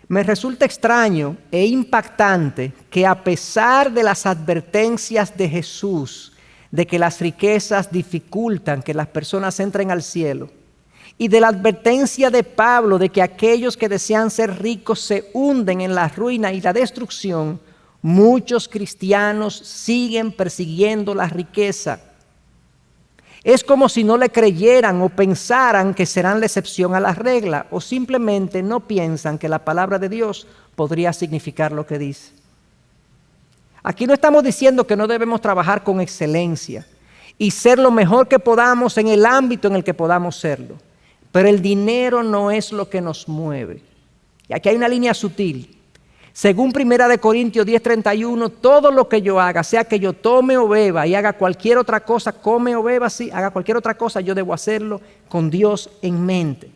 me resulta extraño e impactante que a pesar de las advertencias de Jesús de que las riquezas dificultan que las personas entren al cielo, y de la advertencia de Pablo de que aquellos que desean ser ricos se hunden en la ruina y la destrucción, muchos cristianos siguen persiguiendo la riqueza. Es como si no le creyeran o pensaran que serán la excepción a la regla, o simplemente no piensan que la palabra de Dios podría significar lo que dice. Aquí no estamos diciendo que no debemos trabajar con excelencia y ser lo mejor que podamos en el ámbito en el que podamos serlo, pero el dinero no es lo que nos mueve. Y aquí hay una línea sutil. Según 1 Corintios 10:31, todo lo que yo haga, sea que yo tome o beba y haga cualquier otra cosa, come o beba, sí, haga cualquier otra cosa, yo debo hacerlo con Dios en mente.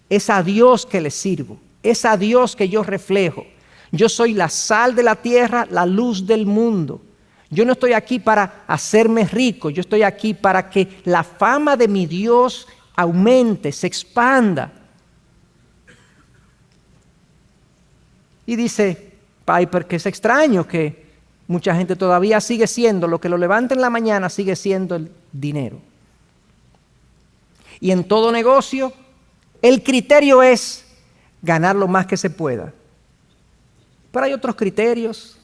Es a Dios que le sirvo, es a Dios que yo reflejo. Yo soy la sal de la tierra, la luz del mundo. Yo no estoy aquí para hacerme rico, yo estoy aquí para que la fama de mi Dios aumente, se expanda. Y dice Piper que es extraño que mucha gente todavía sigue siendo, lo que lo levanta en la mañana sigue siendo el dinero. Y en todo negocio, el criterio es ganar lo más que se pueda. Pero hay otros criterios.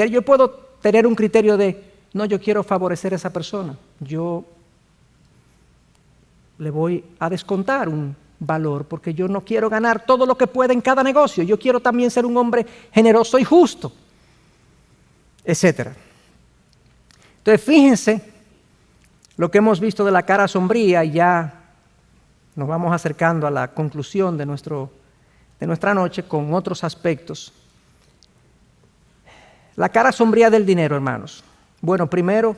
Yo puedo tener un criterio de, no, yo quiero favorecer a esa persona. Yo le voy a descontar un valor porque yo no quiero ganar todo lo que pueda en cada negocio. Yo quiero también ser un hombre generoso y justo, etc. Entonces, fíjense lo que hemos visto de la cara sombría y ya nos vamos acercando a la conclusión de nuestra noche con otros aspectos. La cara sombría del dinero, hermanos. Bueno, primero,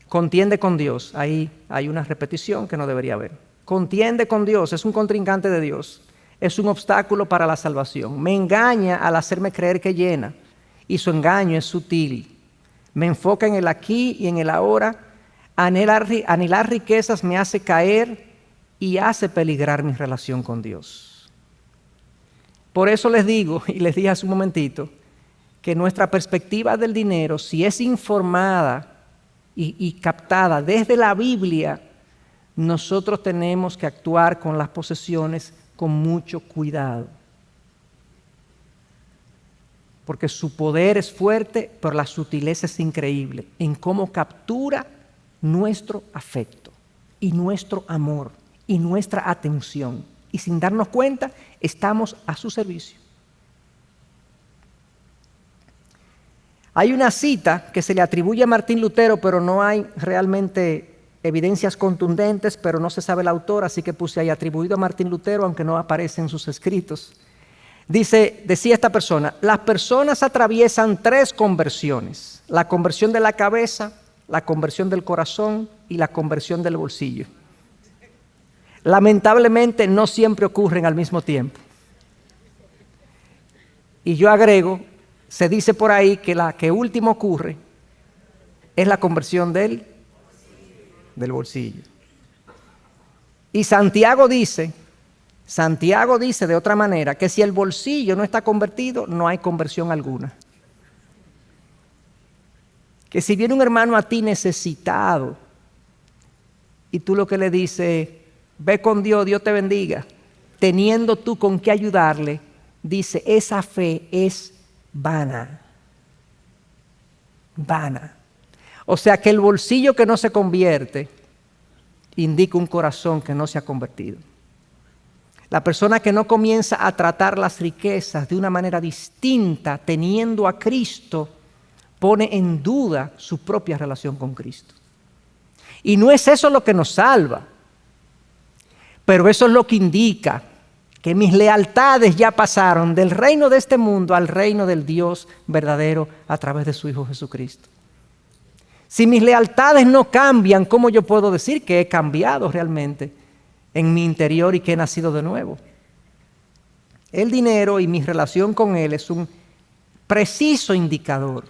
contiende con Dios. Ahí hay una repetición que no debería haber. Contiende con Dios, es un contrincante de Dios. Es un obstáculo para la salvación. Me engaña al hacerme creer que llena. Y su engaño es sutil. Me enfoca en el aquí y en el ahora. Anhelar riquezas me hace caer y hace peligrar mi relación con Dios. Por eso les digo, y les dije hace un momentito, que nuestra perspectiva del dinero, si es informada y captada desde la Biblia, nosotros tenemos que actuar con las posesiones con mucho cuidado. Porque su poder es fuerte, pero la sutileza es increíble en cómo captura nuestro afecto y nuestro amor y nuestra atención. Y sin darnos cuenta, estamos a su servicio. Hay una cita que se le atribuye a Martín Lutero, pero no hay realmente evidencias contundentes, pero no se sabe el autor, así que puse ahí atribuido a Martín Lutero, aunque no aparece en sus escritos. Decía esta persona, las personas atraviesan 3 conversiones: la conversión de la cabeza, la conversión del corazón y la conversión del bolsillo. Lamentablemente no siempre ocurren al mismo tiempo. Y yo agrego, se dice por ahí que la que último ocurre es la conversión del bolsillo. Y Santiago dice de otra manera que si el bolsillo no está convertido, no hay conversión alguna. Que si viene un hermano a ti necesitado y tú lo que le dices, ve con Dios, Dios te bendiga, teniendo tú con qué ayudarle, dice, esa fe es vana. Vana. O sea que el bolsillo que no se convierte indica un corazón que no se ha convertido. La persona que no comienza a tratar las riquezas de una manera distinta, teniendo a Cristo, pone en duda su propia relación con Cristo. Y no es eso lo que nos salva, pero eso es lo que indica que mis lealtades ya pasaron del reino de este mundo al reino del Dios verdadero a través de su Hijo Jesucristo. Si mis lealtades no cambian, ¿cómo yo puedo decir que he cambiado realmente en mi interior y que he nacido de nuevo? El dinero y mi relación con él es un preciso indicador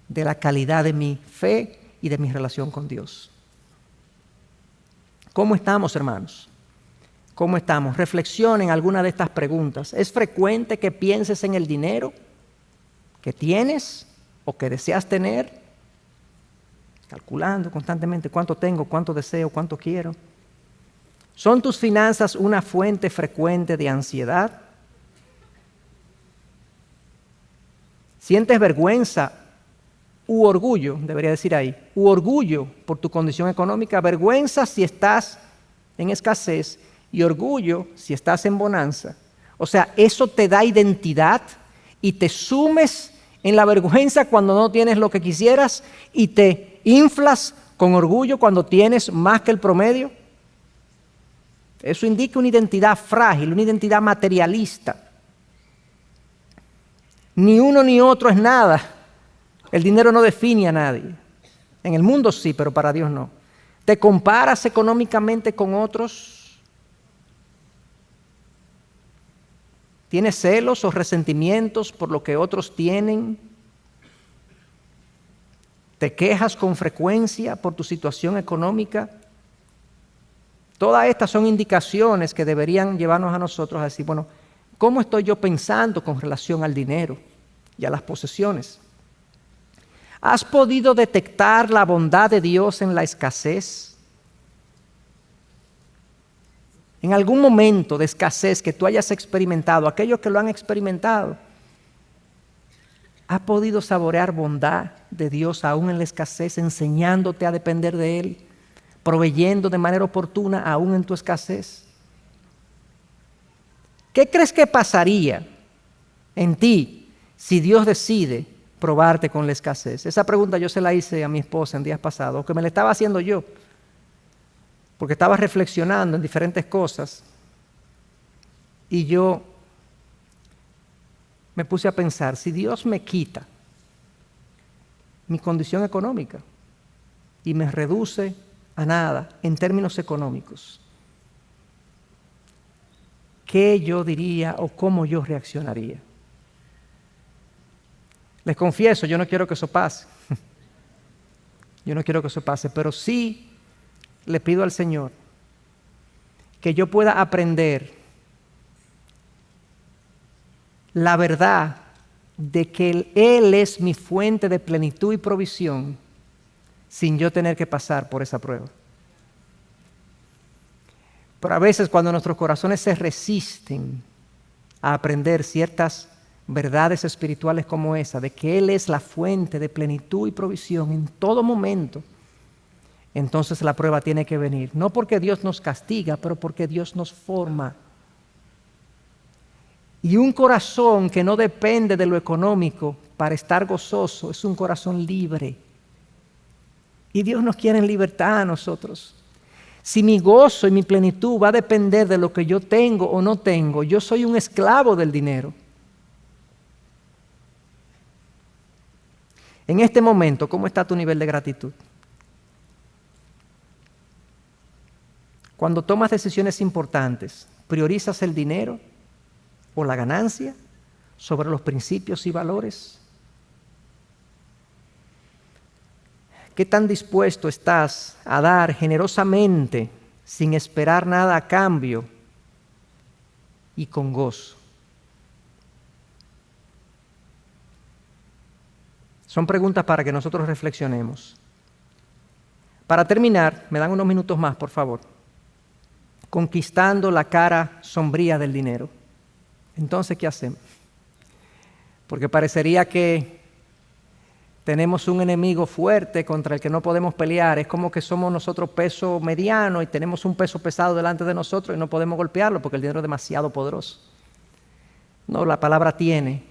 de la calidad de mi fe y de mi relación con Dios. ¿Cómo estamos, hermanos? ¿Cómo estamos? Reflexionen alguna de estas preguntas. ¿Es frecuente que pienses en el dinero que tienes o que deseas tener? Calculando constantemente cuánto tengo, cuánto deseo, cuánto quiero. ¿Son tus finanzas una fuente frecuente de ansiedad? ¿Sientes vergüenza u orgullo, debería decir ahí, u orgullo por tu condición económica? Vergüenza si estás en escasez y orgullo si estás en bonanza. O sea, eso te da identidad y te sumes en la vergüenza cuando no tienes lo que quisieras y te inflas con orgullo cuando tienes más que el promedio. Eso indica una identidad frágil, una identidad materialista. Ni uno ni otro es nada. El dinero no define a nadie. En el mundo sí, pero para Dios no. ¿Te comparas económicamente con otros? ¿Tienes celos o resentimientos por lo que otros tienen? ¿Te quejas con frecuencia por tu situación económica? Todas estas son indicaciones que deberían llevarnos a nosotros a decir, bueno, ¿cómo estoy yo pensando con relación al dinero y a las posesiones? ¿Has podido detectar la bondad de Dios en la escasez? En algún momento de escasez que tú hayas experimentado, aquellos que lo han experimentado, ¿has podido saborear bondad de Dios aún en la escasez, enseñándote a depender de Él, proveyendo de manera oportuna aún en tu escasez? ¿Qué crees que pasaría en ti si Dios decide probarte con la escasez? Esa pregunta yo se la hice a mi esposa en días pasados, que me la estaba haciendo yo, porque estaba reflexionando en diferentes cosas y yo me puse a pensar, si Dios me quita mi condición económica y me reduce a nada en términos económicos, ¿qué yo diría o cómo yo reaccionaría? Les confieso, yo no quiero que eso pase. Yo no quiero que eso pase, pero sí le pido al Señor que yo pueda aprender la verdad de que Él es mi fuente de plenitud y provisión sin yo tener que pasar por esa prueba. Pero a veces cuando nuestros corazones se resisten a aprender ciertas verdades espirituales como esa, de que Él es la fuente de plenitud y provisión en todo momento, entonces la prueba tiene que venir. No porque Dios nos castiga, pero porque Dios nos forma. Y un corazón que no depende de lo económico para estar gozoso es un corazón libre. Y Dios nos quiere en libertad a nosotros. Si mi gozo y mi plenitud va a depender de lo que yo tengo o no tengo, yo soy un esclavo del dinero. En este momento, ¿cómo está tu nivel de gratitud? Cuando tomas decisiones importantes, ¿priorizas el dinero o la ganancia sobre los principios y valores? ¿Qué tan dispuesto estás a dar generosamente, sin esperar nada a cambio y con gozo? Son preguntas para que nosotros reflexionemos. Para terminar, me dan unos minutos más, por favor. Conquistando la cara sombría del dinero. Entonces, ¿qué hacemos? Porque parecería que tenemos un enemigo fuerte contra el que no podemos pelear. Es como que somos nosotros peso mediano y tenemos un peso pesado delante de nosotros y no podemos golpearlo porque el dinero es demasiado poderoso. No, la palabra tiene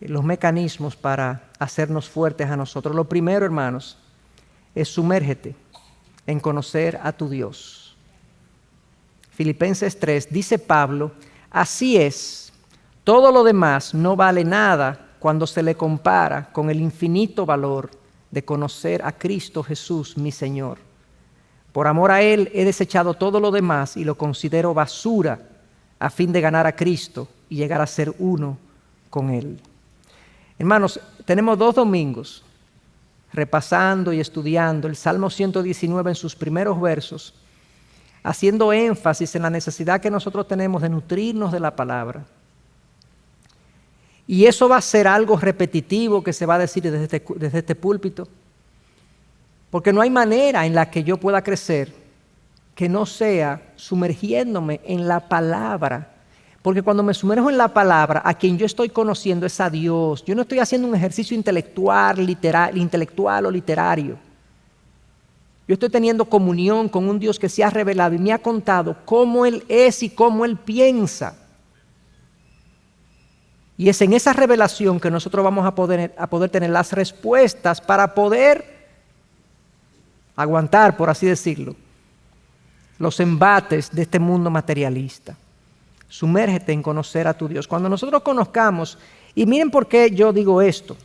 los mecanismos para hacernos fuertes a nosotros. Lo primero, hermanos, es sumérgete en conocer a tu Dios. Filipenses 3, dice Pablo, así es, todo lo demás no vale nada cuando se le compara con el infinito valor de conocer a Cristo Jesús, mi Señor. Por amor a Él he desechado todo lo demás y lo considero basura a fin de ganar a Cristo y llegar a ser uno con Él. Hermanos, tenemos 2 domingos repasando y estudiando el Salmo 119 en sus primeros versos, haciendo énfasis en la necesidad que nosotros tenemos de nutrirnos de la palabra. Y eso va a ser algo repetitivo que se va a decir desde este púlpito, porque no hay manera en la que yo pueda crecer que no sea sumergiéndome en la palabra. Porque cuando me sumerjo en la palabra, a quien yo estoy conociendo es a Dios. Yo no estoy haciendo un ejercicio intelectual o literario. Yo estoy teniendo comunión con un Dios que se ha revelado y me ha contado cómo Él es y cómo Él piensa. Y es en esa revelación que nosotros vamos a poder tener las respuestas para poder aguantar, por así decirlo, los embates de este mundo materialista. Sumérgete en conocer a tu Dios. Cuando nosotros conozcamos, y miren por qué yo digo esto.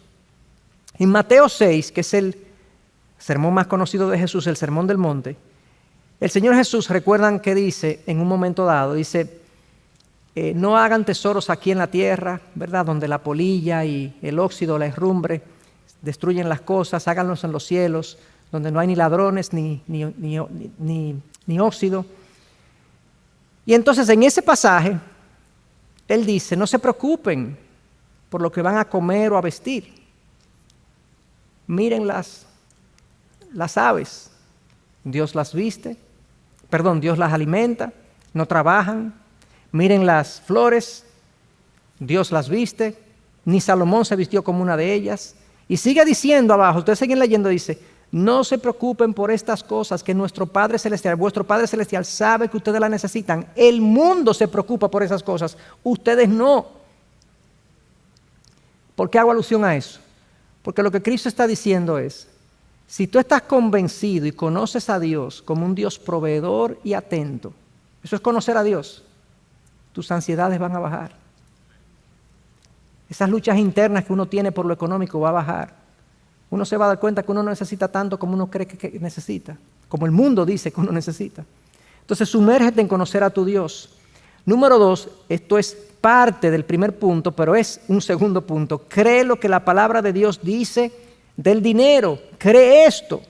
En Mateo 6, que es el sermón más conocido de Jesús, el Sermón del Monte, el Señor Jesús, recuerdan que dice en un momento dado, dice, no hagan tesoros aquí en la tierra, ¿verdad? Donde la polilla y el óxido, la herrumbre, destruyen las cosas, háganlos en los cielos, donde no hay ni ladrones ni óxido. Y entonces en ese pasaje, Él dice, no se preocupen por lo que van a comer o a vestir. Miren las aves, Dios las alimenta, no trabajan. Miren las flores, Dios las viste, ni Salomón se vistió como una de ellas. Y sigue diciendo abajo, ustedes siguen leyendo, dice, no se preocupen por estas cosas que nuestro Padre Celestial, vuestro Padre Celestial sabe que ustedes las necesitan. El mundo se preocupa por esas cosas, ustedes no. ¿Por qué hago alusión a eso? Porque lo que Cristo está diciendo es, si tú estás convencido y conoces a Dios como un Dios proveedor y atento, eso es conocer a Dios, tus ansiedades van a bajar. Esas luchas internas que uno tiene por lo económico va a bajar. Uno se va a dar cuenta que uno no necesita tanto como uno cree que necesita, como el mundo dice que uno necesita. Entonces, sumérgete en conocer a tu Dios. Número 2, esto es parte del primer punto, pero es un segundo punto. Cree lo que la palabra de Dios dice del dinero. Cree esto.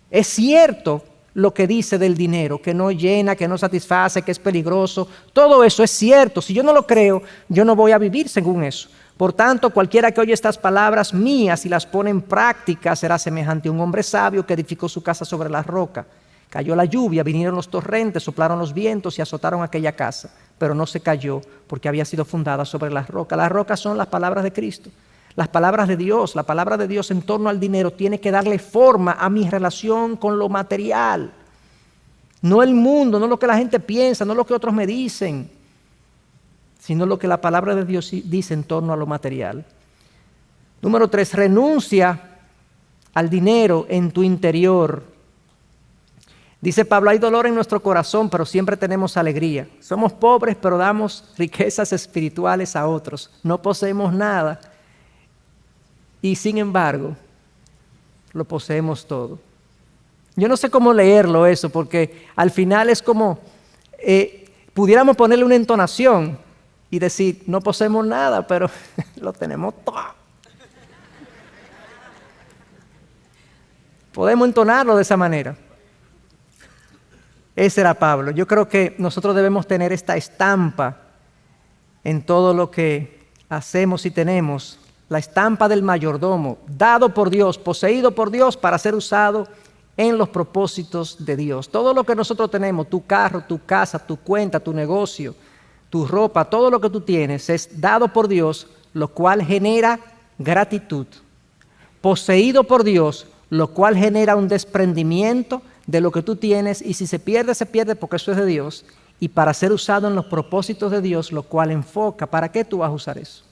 Es cierto lo que dice del dinero, que no llena, que no satisface, que es peligroso. Todo eso es cierto. Si yo no lo creo, yo no voy a vivir según eso. Por tanto, cualquiera que oye estas palabras mías y las pone en práctica será semejante a un hombre sabio que edificó su casa sobre la roca. Cayó la lluvia, vinieron los torrentes, soplaron los vientos y azotaron aquella casa, pero no se cayó porque había sido fundada sobre la roca. Las rocas son las palabras de Cristo, las palabras de Dios. La palabra de Dios en torno al dinero tiene que darle forma a mi relación con lo material. No el mundo, no lo que la gente piensa, no lo que otros me dicen, sino lo que la palabra de Dios dice en torno a lo material. Número 3, renuncia al dinero en tu interior. Dice Pablo, hay dolor en nuestro corazón, pero siempre tenemos alegría. Somos pobres, pero damos riquezas espirituales a otros. No poseemos nada y sin embargo lo poseemos todo. Yo no sé cómo leerlo eso, porque al final es como, pudiéramos ponerle una entonación. y decir, no poseemos nada, pero lo tenemos todo. Podemos entonarlo de esa manera. Ese era Pablo. Yo creo que nosotros debemos tener esta estampa en todo lo que hacemos y tenemos, la estampa del mayordomo, dado por Dios, poseído por Dios para ser usado en los propósitos de Dios. Todo lo que nosotros tenemos, tu carro, tu casa, tu cuenta, tu negocio, tu ropa, todo lo que tú tienes es dado por Dios, lo cual genera gratitud. Poseído por Dios, lo cual genera un desprendimiento de lo que tú tienes, y si se pierde porque eso es de Dios, y para ser usado en los propósitos de Dios, lo cual enfoca. ¿Para qué tú vas a usar eso?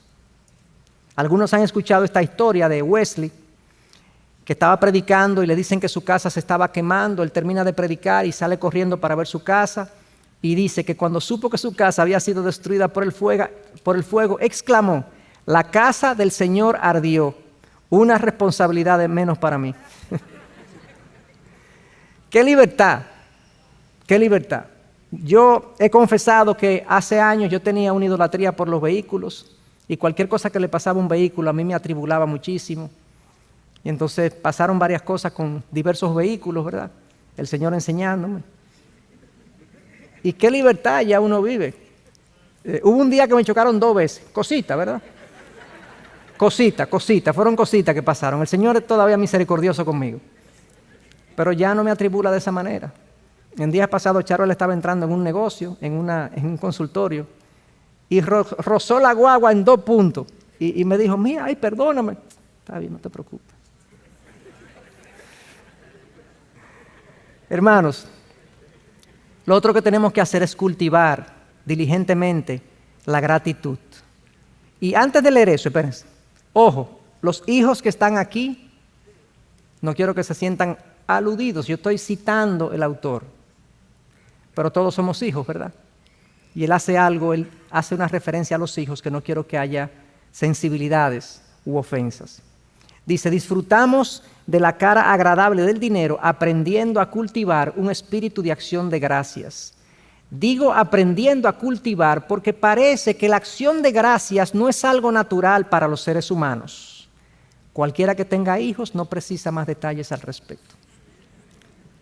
Algunos han escuchado esta historia de Wesley, que estaba predicando y le dicen que su casa se estaba quemando. Él termina de predicar y sale corriendo para ver su casa, y dice que cuando supo que su casa había sido destruida por el fuego, exclamó: la casa del Señor ardió, una responsabilidad de menos para mí. ¡Qué libertad! ¡Qué libertad! Yo he confesado que hace años yo tenía una idolatría por los vehículos, y cualquier cosa que le pasaba a un vehículo a mí me atribulaba muchísimo. Y entonces pasaron varias cosas con diversos vehículos, ¿verdad? El Señor enseñándome. Y qué libertad ya uno vive. Hubo un día que me chocaron 2 veces, cositas, ¿verdad? Cositas, fueron cositas que pasaron. El Señor es todavía misericordioso conmigo. Pero ya no me atribula de esa manera. En días pasados, Charol estaba entrando en un negocio, en un consultorio, y rozó la guagua en 2 puntos. Y me dijo: mira, ay, perdóname. Está bien, no te preocupes. Hermanos, lo otro que tenemos que hacer es cultivar diligentemente la gratitud. Y antes de leer eso, espérense. Ojo, los hijos que están aquí, no quiero que se sientan aludidos. Yo estoy citando el autor. Pero todos somos hijos, ¿verdad? Y él hace una referencia a los hijos que no quiero que haya sensibilidades u ofensas. Dice: disfrutamos de la cara agradable del dinero, aprendiendo a cultivar un espíritu de acción de gracias. Digo aprendiendo a cultivar porque parece que la acción de gracias no es algo natural para los seres humanos. Cualquiera que tenga hijos no precisa más detalles al respecto.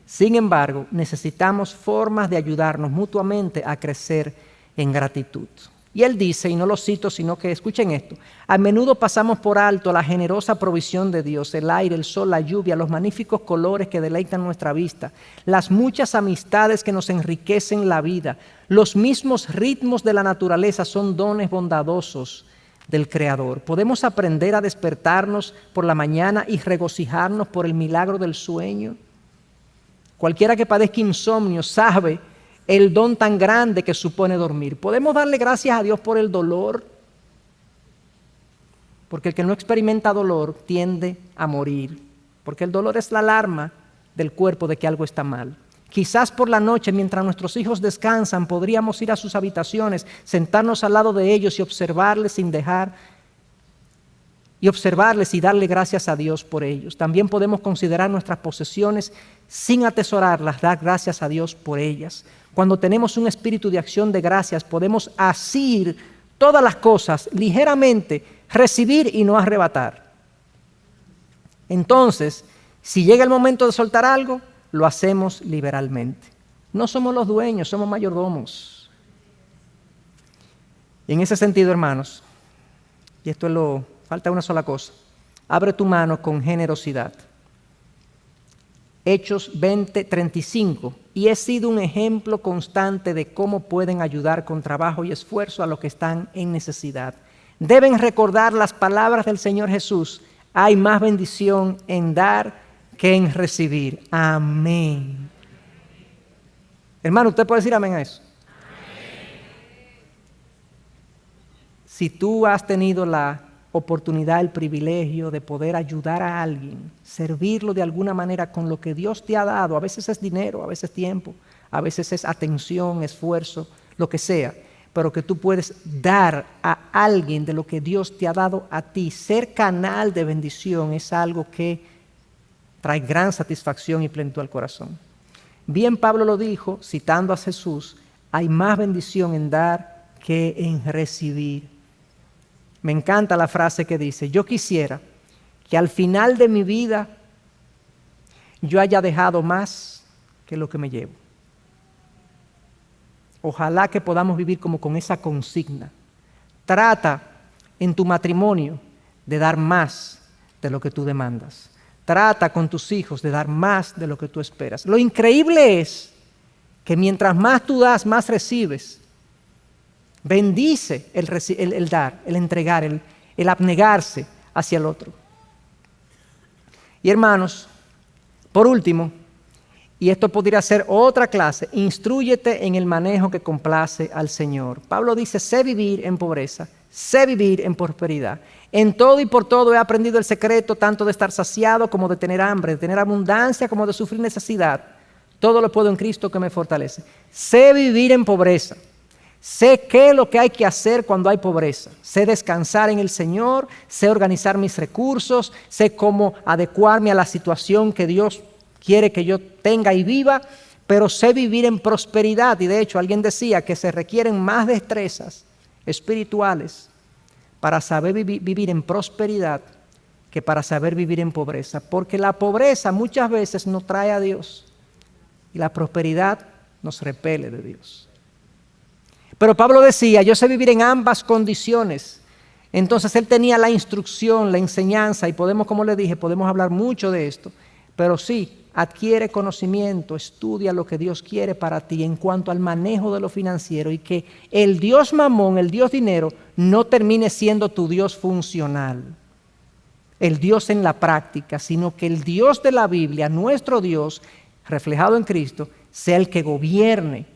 Sin embargo, necesitamos formas de ayudarnos mutuamente a crecer en gratitud. Y él dice, y no lo cito, sino que escuchen esto: a menudo pasamos por alto la generosa provisión de Dios, el aire, el sol, la lluvia, los magníficos colores que deleitan nuestra vista, las muchas amistades que nos enriquecen la vida. Los mismos ritmos de la naturaleza son dones bondadosos del Creador. Podemos aprender a despertarnos por la mañana y regocijarnos por el milagro del sueño. Cualquiera que padezca insomnio sabe el don tan grande que supone dormir. Podemos darle gracias a Dios por el dolor, porque el que no experimenta dolor tiende a morir, porque el dolor es la alarma del cuerpo de que algo está mal. Quizás por la noche, mientras nuestros hijos descansan, podríamos ir a sus habitaciones, sentarnos al lado de ellos y observarles y darle gracias a Dios por ellos. También podemos considerar nuestras posesiones sin atesorarlas, dar gracias a Dios por ellas. Cuando tenemos un espíritu de acción de gracias, podemos asir todas las cosas ligeramente, recibir y no arrebatar. Entonces, si llega el momento de soltar algo, lo hacemos liberalmente. No somos los dueños, somos mayordomos. Y en ese sentido, hermanos, y esto es falta una sola cosa: abre tu mano con generosidad. Hechos 20:35. Y he sido un ejemplo constante de cómo pueden ayudar con trabajo y esfuerzo a los que están en necesidad. Deben recordar las palabras del Señor Jesús: hay más bendición en dar que en recibir. Amén. Hermano, ¿usted puede decir amén a eso? Amén. Si tú has tenido la oportunidad, el privilegio de poder ayudar a alguien, servirlo de alguna manera con lo que Dios te ha dado, a veces es dinero, a veces tiempo, a veces es atención, esfuerzo, lo que sea, pero que tú puedes dar a alguien de lo que Dios te ha dado a ti, ser canal de bendición, es algo que trae gran satisfacción y plenitud al corazón. Bien Pablo lo dijo, citando a Jesús: hay más bendición en dar que en recibir. Me encanta la frase que dice: yo quisiera que al final de mi vida yo haya dejado más que lo que me llevo. Ojalá que podamos vivir como con esa consigna. Trata en tu matrimonio de dar más de lo que tú demandas. Trata con tus hijos de dar más de lo que tú esperas. Lo increíble es que mientras más tú das, más recibes. Bendice el dar, el entregar, el abnegarse hacia el otro. Y hermanos, por último, y esto podría ser otra clase, instrúyete en el manejo que complace al Señor. Pablo dice: sé vivir en pobreza, sé vivir en prosperidad. En todo y por todo he aprendido el secreto tanto de estar saciado como de tener hambre, de tener abundancia como de sufrir necesidad. Todo lo puedo en Cristo que me fortalece. Sé vivir en pobreza. Sé qué es lo que hay que hacer cuando hay pobreza. Sé descansar en el Señor, sé organizar mis recursos, sé cómo adecuarme a la situación que Dios quiere que yo tenga y viva, pero sé vivir en prosperidad. Y de hecho alguien decía que se requieren más destrezas espirituales para saber vivir en prosperidad que para saber vivir en pobreza, porque la pobreza muchas veces nos trae a Dios y la prosperidad nos repele de Dios. Pero Pablo decía: yo sé vivir en ambas condiciones. Entonces él tenía la instrucción, la enseñanza, y podemos, como le dije, podemos hablar mucho de esto, pero sí, adquiere conocimiento, estudia lo que Dios quiere para ti en cuanto al manejo de lo financiero, y que el Dios mamón, el Dios dinero, no termine siendo tu Dios funcional, el Dios en la práctica, sino que el Dios de la Biblia, nuestro Dios, reflejado en Cristo, sea el que gobierne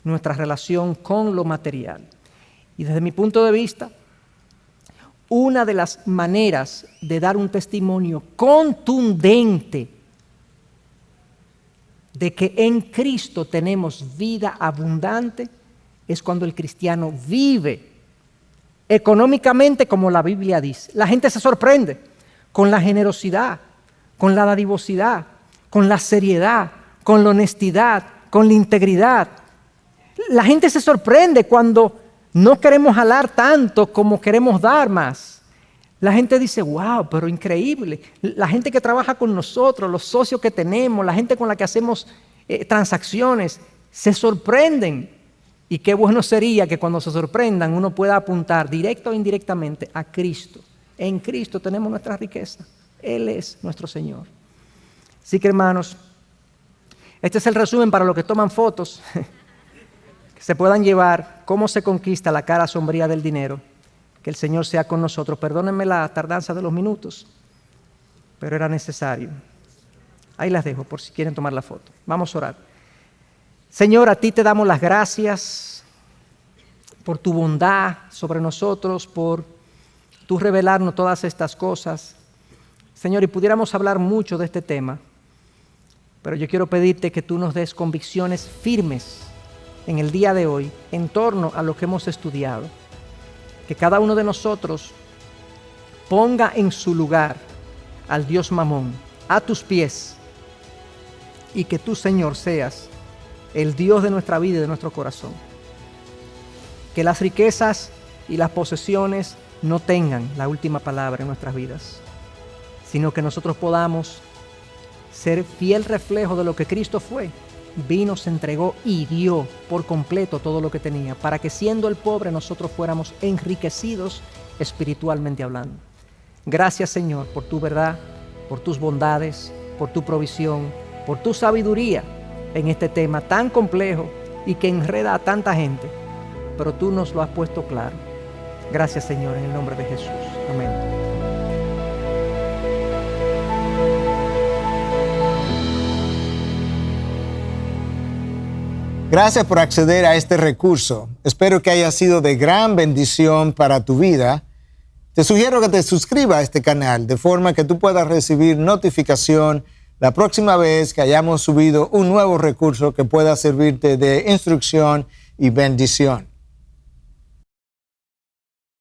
nuestra relación con lo material. Y desde mi punto de vista, una de las maneras de dar un testimonio contundente de que en Cristo tenemos vida abundante es cuando el cristiano vive económicamente como la Biblia dice. La gente se sorprende con la generosidad, con la dadivosidad, con la seriedad, con la honestidad, con la integridad. La gente se sorprende cuando no queremos jalar tanto como queremos dar más. La gente dice: wow, pero increíble. La gente que trabaja con nosotros, los socios que tenemos, la gente con la que hacemos transacciones, se sorprenden. Y qué bueno sería que cuando se sorprendan uno pueda apuntar directa o indirectamente a Cristo. En Cristo tenemos nuestra riqueza. Él es nuestro Señor. Así que, hermanos, este es el resumen para los que toman fotos. Que se puedan llevar cómo se conquista la cara sombría del dinero. Que el Señor sea con nosotros. Perdónenme la tardanza de los minutos, pero era necesario. Ahí las dejo por si quieren tomar la foto. Vamos a orar. Señor, a ti te damos las gracias por tu bondad sobre nosotros, por tú revelarnos todas estas cosas. Señor, y pudiéramos hablar mucho de este tema, pero yo quiero pedirte que tú nos des convicciones firmes en el día de hoy en torno a lo que hemos estudiado. Que cada uno de nosotros ponga en su lugar al Dios Mamón, a tus pies, y que tú, Señor, seas el Dios de nuestra vida y de nuestro corazón. Que las riquezas y las posesiones no tengan la última palabra en nuestras vidas, sino que nosotros podamos ser fiel reflejo de lo que Cristo fue. Vino, se entregó y dio por completo todo lo que tenía, para que siendo el pobre nosotros fuéramos enriquecidos espiritualmente hablando. Gracias, Señor, por tu verdad, por tus bondades, por tu provisión, por tu sabiduría en este tema tan complejo y que enreda a tanta gente, pero tú nos lo has puesto claro. Gracias, Señor, en el nombre de Jesús. Amén. Gracias por acceder a este recurso. Espero que haya sido de gran bendición para tu vida. Te sugiero que te suscribas a este canal de forma que tú puedas recibir notificación la próxima vez que hayamos subido un nuevo recurso que pueda servirte de instrucción y bendición.